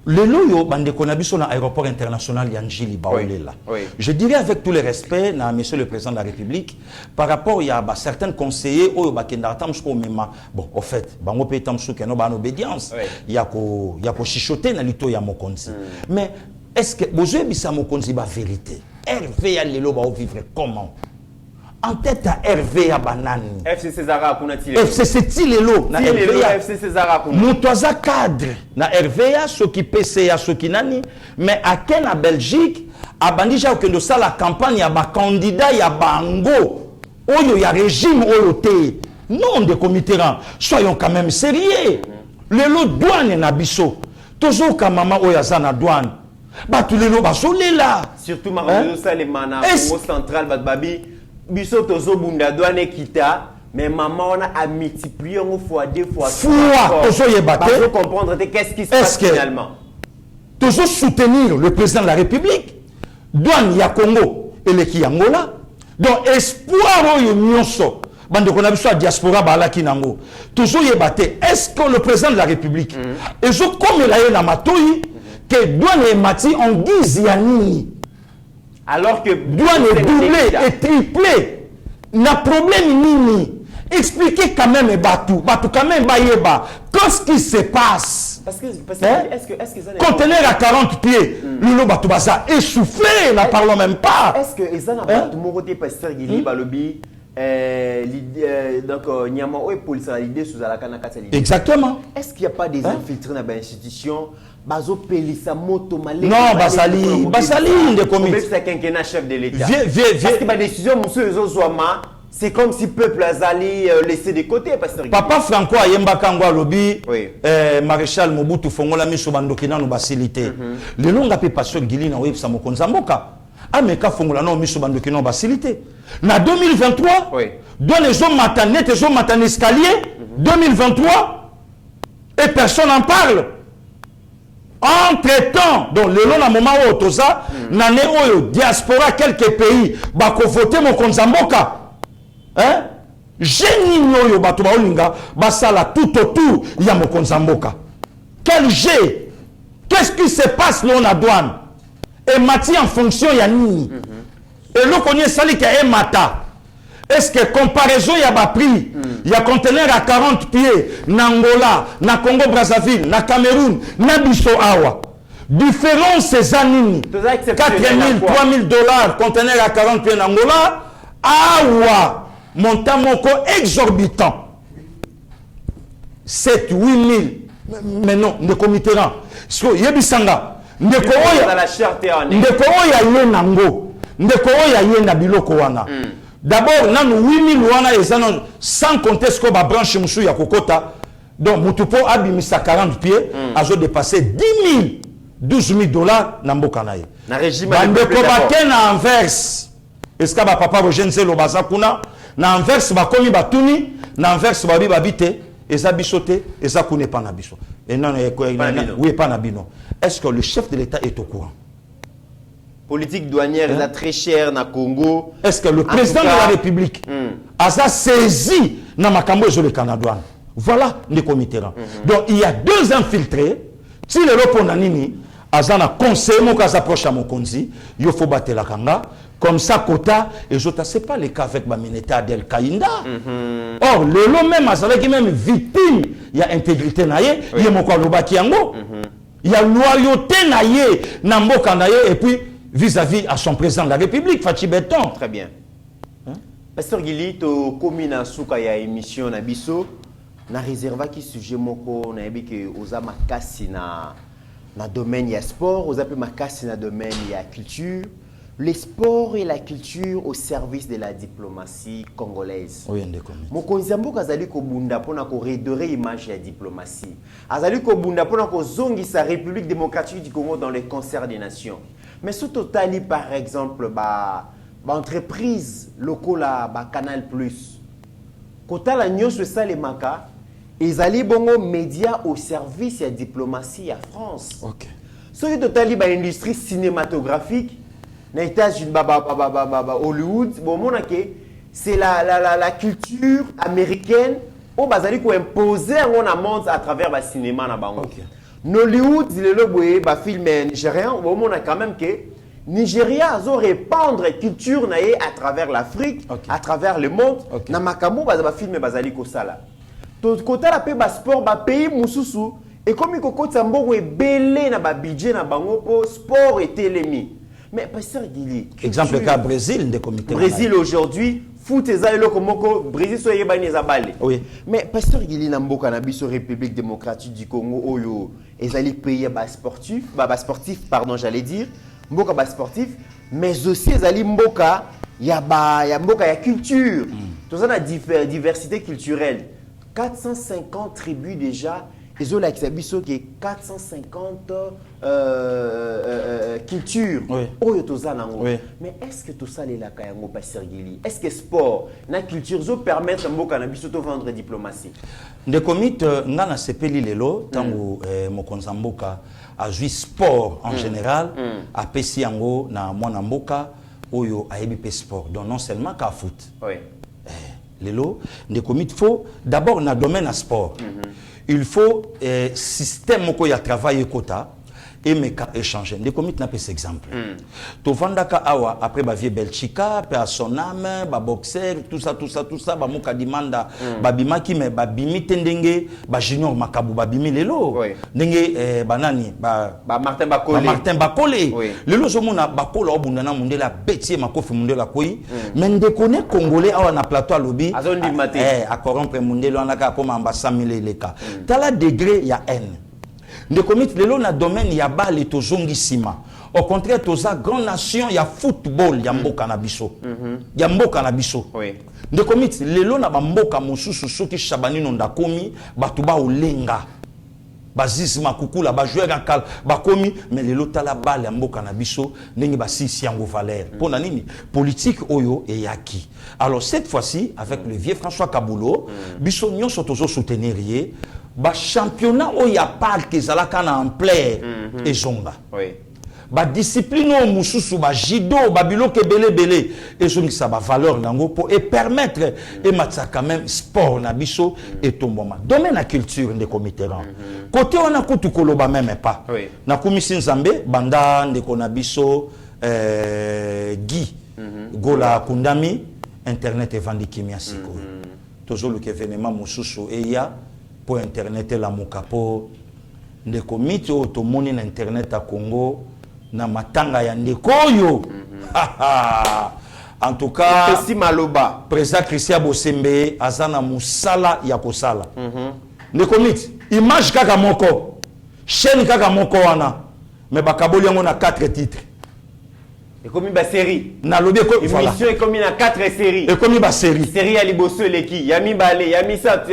Le loyo bande konabiso na aéroport international Yanjili Baolela. Je dirais avec tout le respect na monsieur le président de la République par rapport il y a certains conseillers au bakenda tamsko mema bon au fait bango pe tamsko keno ba obédience il y a ko chichoter na lito ya mokonzi mais est-ce que bozoe bisa mokonzi ba vérité RV lelo ba vivre comment en tête à RV à banane FCC Zara kuna tile FCC tilelo na RV FCC Zara kuna mutoza cadre na RVA ce qui PCA ce qui nani mais à quel en Belgique a bandija que de ça la campagne ya ba candidat ya bango oyo ya régime oyo te non de Mitterrand soyons quand même sérieux lelo douane na biso tozo ka mama oyo azana douane ba tout lelo ba solela surtout maman ça les mana au central babi biso tozo bunda douane kita mais maman on a multiplié une fois deux fois tozo yebate pour comprendre qu'est-ce qui se passe finalement tozo soutenir le président de la République douane ya Congo et le Angola donc espoir oyo nyonso bande qu'on a vu soit diaspora balaki nango toujours yebate est-ce que le président de la République et je comme il a eu la matoi que douane et mati en guise yani alors que douane est doublé et triplé n'a problème nini expliquez quand même Batou quand même Bayeba qu'est-ce qui se passe parce que est-ce que ça conteneur à 40 pieds le Batou basa essoufflé n'en parlons même pas est-ce que ça n'a pas tout moroté pasteur Guili balobi donc Nyama ou police à l'idée sous la canaka. Exactement. Est-ce qu'il n'y a pas des infiltrés dans l'institution bazo pelisa moto malé non basali de comité c'est quelqu'un chef de l'État parce que ma décision monsieur Zozouama c'est comme si peuple azali laissé de côté pasteur papa Franco ayemba kangwa lobi maréchal Mobutu fongola miso bandokina no basilité le longa pe pasteur Guili na websa mokonza mboka ameka fongola no miso bandokina no basilité na 2023 dans les hommes matanete les hommes matan escalier 2023 et personne n'en parle. Entre-temps, donc le long à moment où toza nané oyo diaspora quelques pays bako voter mon konzamboka. Hein? Génie oyo bato ba olinga basala tout autour ya mon konzamboka. Quel jet? Qu'est-ce qui se passe là en douane? Et mati en fonction ya nini? Et le connaît sali que e mata. Est-ce que comparaison y a bas prix? Il y a conteneur à 40 pieds, na Angola, na Congo Brazzaville, na Cameroun, na Bisso Awa. Différence ces années. 4 000, 3 000 $, conteneur à 40 pieds na Angola, Awa, montant moko exorbitant. 7, 8 000. Mais non, ne committeront. So, yebisanga. Ne koya ye nango. Ne koya ye na biloko wana. D'abord, nous 8 000 wana sans compter ce que la branche moussou ya kokota. Donc, Moutupo a bimisa 40 pieds, a dépassé 10 000, 12 000 $, Namboka naye. Na régime de Kobaké na Anvers. Est-ce que papa Rogenze lo bazakuna na Anvers ba komi batuni, na Anvers ba bibabite, eza bisote, eza kune pa na biso. Et non, oui, pas na bino. Est-ce que le chef de l'État est au courant? Politique douanière est très chère na Congo. Est-ce que le président de la République a saisi na makambo zo le Canada? Voilà les comités. Donc il y a deux infiltrés. Si le Roponanini azana conseil mo ka s'approche à Mokonzi, il faut battre la kanga comme ça quota et je c'est pas le cas avec Bamineta Del Kainda. Or le lot même azala qui même victime, il y a intégrité naie, il y a moko lobaki yango. Il y a loyauté naie na mboka naie et puis vis-à-vis à son président de la République, Fachi Beton. Très bien. Pasteur Guili, to komina souka ya émission na biso, na réserva ki sujet moko na yebi ke oza makasi na domaine ya sport, oza pe makasi na domaine ya culture. Le sport et la culture au service de la diplomatie congolaise. Oui, ndeko. Mokonzi mboka azali ko bunda pona ko redorer image ya diplomatie. Azali ko bunda pona ko zongisa République démocratique du Congo dans le concert des nations. Mais ce total, par exemple, entreprise locale, Canal Plus, quand la nion se ça les maca, ils allaient bongo médias au service de la diplomatie à France. Ok. Ce qui total, industrie cinématographique, les États-Unis, Hollywood, bon, c'est la culture américaine où ils ont imposé un monde à travers le cinéma. Nollywood, le film nigérien, on a quand même que Nigeria a répandre culture à travers l'Afrique, à travers le monde. Na makambo ba film bazali ko sala. To kota la pe ba sport ba pays mususu et comme ko kota mbongo ebele na ba budget na bango po sport et télémi. Mais pasteur Guili, exemple cas Brésil des comités. Brésil aujourd'hui foot ezali komoko Brésil so yebani ezabale. Oui. Mais pasteur Guili na mboka na biso République démocratique du Congo oyo ezali pays ba sportif, pardon, j'allais dire, mboka ba sportif, mais aussi ezali mboka ya mboka ya culture. Tout ça na diversité culturelle. 450 tribus déjà, ezola kisabiso qui 450 culture. Oyo toza nango. Mais est-ce que tout ça les la kayango pasteur Guili? Est-ce que sport na culture zo permettre mboka na biso to vendre diplomatie? De comité ngana sepeli lelo tango mokonza mboka a joué sport en général a pesi yango na mwana mboka oyo a yebi pe sport donc non seulement ka foot. lelo de commit faut d'abord dans le domaine à sport. Il faut système moko ya travail kota et meka échanger. De commit n'a pas cet exemple. To vandaka awa après ba vie Belchika, pe à son âme, ba boxer, tout ça ba moka dimanda ba bimaki me ba bimi tendenge, ba junior makabu ba bimi lelo. Ndenge banani ba Martin Bakole. Martin Bakole. Lelo zomona bakolo obundana mundela betier makofi mundela koi. Mais ndekone congolais awa na plateau lobby. Azondi maté. A corrompre mundelo anaka koma ambassadeur leka. Tala degré ya haine. De commis lelo na domaine ya bale to zongi sima. Au contraire toza grande nation ya football ya mboka na biso. Ya mboka na biso. De commis lelo na ba mboka mosusu soki Shabani nonda komi batuba olenga. Bazis makukula ba joueur akal ba komi mais lelo tala bale ya mboka na biso ndenge ba sisi yango valeur. Pona nini politique oyo e yaki. Alors cette fois-ci avec le vieux François Kabulo biso nyonso tozo soutenir ye ba championnat o ya parc ezalaka na ampleur ezonga. Ba discipline o mususu ba judo ba biloke belé ezongisa ba valeur nango pour et permettre et matsa quand même sport na biso et tomboma. Domaine la culture de comiteran. Côté on a kutu koloba même pas. Na komisi nzambe banda ndeko na biso Guy Gola Kundami internet evandi kimia siko. Tozo le événement mususu et ya pour internet la mokapo ndeko mito to moni na internet a Congo na matanga ya ndeko yo. En tout cas Pesi Maloba président Christian Bosembe azana musala ya kosala. Ndeko mito image kaka moko chaîne kaka moko wana mais bakaboli yango na 4 titres. Et comme une série. Na lobby ko voilà. Émission est comme une 4 séries. Et comme une série. Série à Liboso Leki, Yami Balé, Yami ça.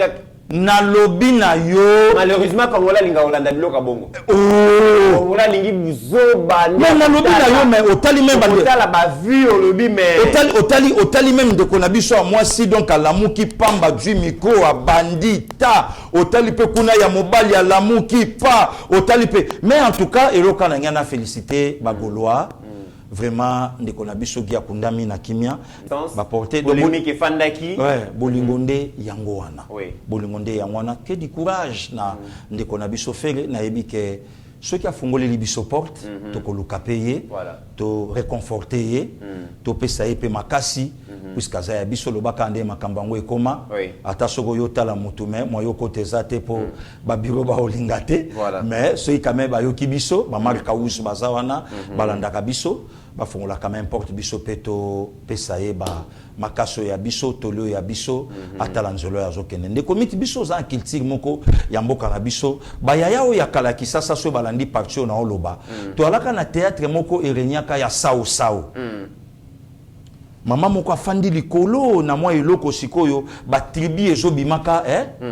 Na lobby na yo malheureusement quand on l'a linga Hollanda biloka bongo. On l'a lingi buzoba. Mais na lobby na yo mais otali même bande. Otala ba vu au lobby mais otali même de konabiso à moi si donc à lamuki pamba du micro à bandita otali pe kuna ya mobali ya lamuki pa otali pe mais en tout cas eloka na ngana féliciter ba Gaulois. Vraiment ndeko na biso gi akundami na kimia ba porter bolingo ke fandaki bolingonde yango wana bolingonde yango wana que du courage na ndeko na biso fere na yebi ke ceux qui a fongolé les biso porte to koluka payer to réconforter to pesa pe makasi puisque ça ya biso lobaka ande makambango ekoma ata soko yotala mutu mais moyo kote zate po ba bureau ba olingate mais ceux qui quand même ba yoki biso ba marka us bazawana balandaka biso ba fongola quand même porte biso peto pesa ba makaso ya biso tolo ya biso atala nzolo ya zokene ndeko miti biso za culture moko ya mboka na biso ba yaya o ya kala kisasa so balandi parti na oloba to alaka na théâtre moko erenyaka ya sao sao Mama moko afandi likolo na mwa eloko sikoyo ba tribu ezobimaka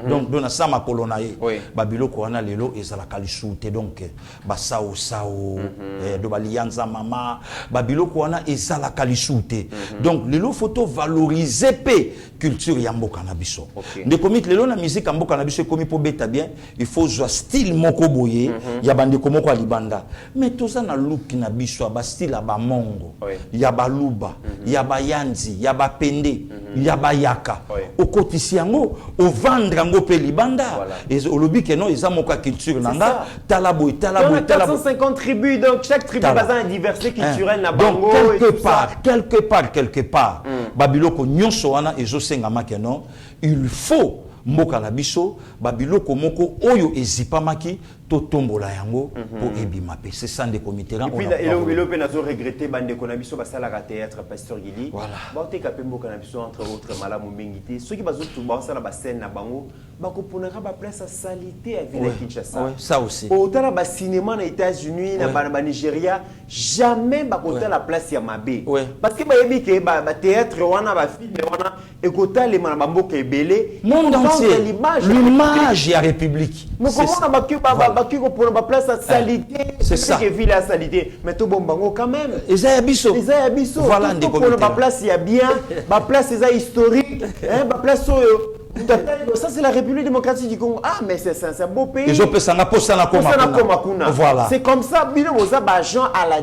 donc dona sama kolona ye ba biloko wana lelo ezala kalisuute donc ba sao sao do balianza mama ba biloko wana ezala kalisuute donc lelo photo valoriser pe culture ya mboka na biso de komit lelo na musique ya mboka na biso komi po beta bien il faut zo style moko boye ya bande komoko alibanda mais toza na look na biso ba style ba mongo ya baluba ya yanzi ya bapende ya bayaka okotisi yango o vendre ngo pe libanda et olobi que non eza moka culture nanga talabo 450 tribus donc chaque tribu a une diversité culturelle na bango quelque part babiloko nyonso wana ezosenga makeno il faut mboka na biso babiloko moko oyo ezipamaki to tombola yango pour ebima pe c'est ça des comités et puis il peut nazo regretter bande ko na biso basala ka théâtre pasteur Gili ba te ka pembo na biso entre autres malamu mingité ceux qui bazo tout basala ba scène na bango ba ko ponaka ba place à salité à ville Kinshasa ça aussi autant ba cinéma na États-Unis na ba Nigeria jamais ba ko la place ya mabe parce que ba yebi ke ba théâtre wana ba film wana ekota les na bamboka ebele monde entier l'image ya république mais comment on qui pour la place à salité c'est ça que ville à salité mais tout bon bango quand même Isaïa Bisso voilà pour la place il y a bien la place c'est historique hein la place ça c'est la République démocratique du Congo mais c'est un beau pays ils ont fait ça na posa na koma voilà c'est comme ça bino boza agent à la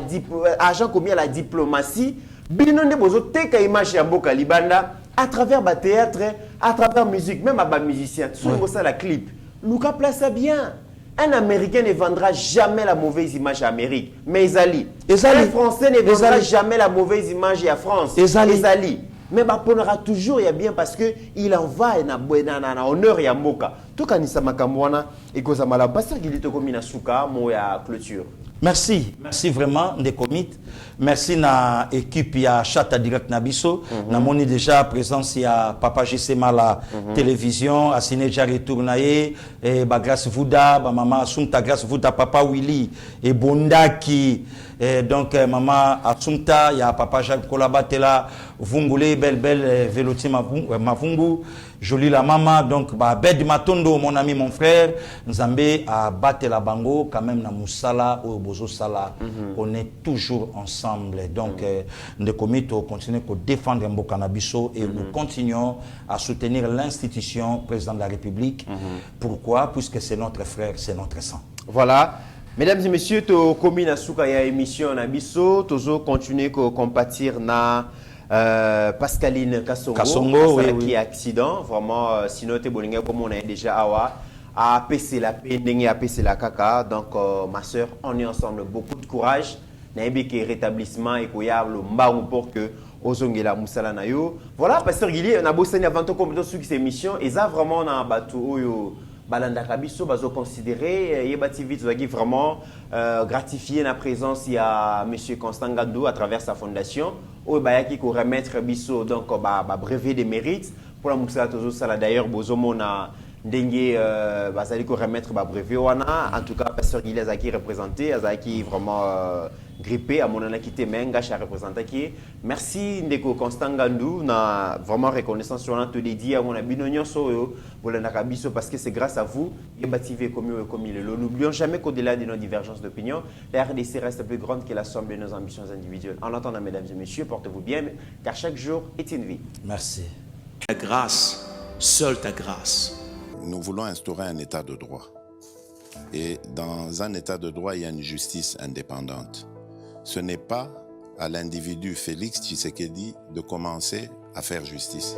agent commis à la diplomatie bino ne bozo teka image ya mboka libanda à travers ba théâtre à travers la musique, même à musicien, tout ça la clip. Luka place ça bien. Un Américain ne vendra jamais la mauvaise image à l'Amérique. Mais Ezali. Un Français ne vendra jamais la mauvaise image à la France. Ezali. Mais on aura toujours bien parce qu'il en va en honneur et en moka. Tout quand il s'est makamwana et que ça m'a la passer qu'il était comme une souka, moi clôture. Merci vraiment des comités. Merci na équipe ya Chata Direct Nabiso. Na moni déjà présence ya Papa Gisema la télévision, a signé déjà retourné et ba grâce Vouda, ba maman Asumta grâce Vouda, Papa Willy et Bondaki. Et donc maman Asumta, ya Papa Jacques Kolabatela, Vungule belle Veloti Mavungu, jolie la maman donc ba Bed Matondo mon ami mon frère, Nzambe a battu la bango quand même na Moussala au Bozo Sala. On est toujours ensemble. Donc, nous continuons à défendre Mbokanabiso et nous continuons à soutenir l'institution président de la République. Pourquoi? Puisque c'est notre frère, c'est notre sang. Voilà. Mesdames et messieurs, tu commune à Soukaya émission Nabiso, tu continuer à compatir na Pascaline Kassongo qui est accident. Vraiment, sinon tu es comme on est déjà à PC la peine, à PC la caca. Donc, ma soeur, on est ensemble. Beaucoup de courage. Naibeke rétablissement et koyable mbaou pour que ozongela musala na yo. Voilà, pasteur Guili, on a bossé avant tout comme dans cette émission et ça vraiment on a battu oyo balanda kabiso bazo considérer Yeba TV vraiment gratifier la présence il y a monsieur Constant Gadou à travers sa fondation oyo bayaki ko remettre biso donc brevet de mérite pour la musala tozo sala d'ailleurs bozomo na ndenge bazali ko remettre brevet wana en tout cas pasteur Guili azaki représenté azaki vraiment grippé à mon anakité menga à représenté qui merci ndeko Constant Gandou na vraiment reconnaissance sur tout les dit à mon abinonyo so bolana kabiso parce que c'est grâce à vous Yeba TV comme il est. N'oublions jamais qu'au-delà de nos divergences d'opinion la RDC reste plus grande que la somme de nos ambitions individuelles. En attendant mesdames et messieurs, portez-vous bien car chaque jour est une vie. Merci. Ta grâce, seule ta grâce. Nous voulons instaurer un état de droit. Et dans un état de droit, il y a une justice indépendante. Ce n'est pas à l'individu Félix Tshisekedi de commencer à faire justice.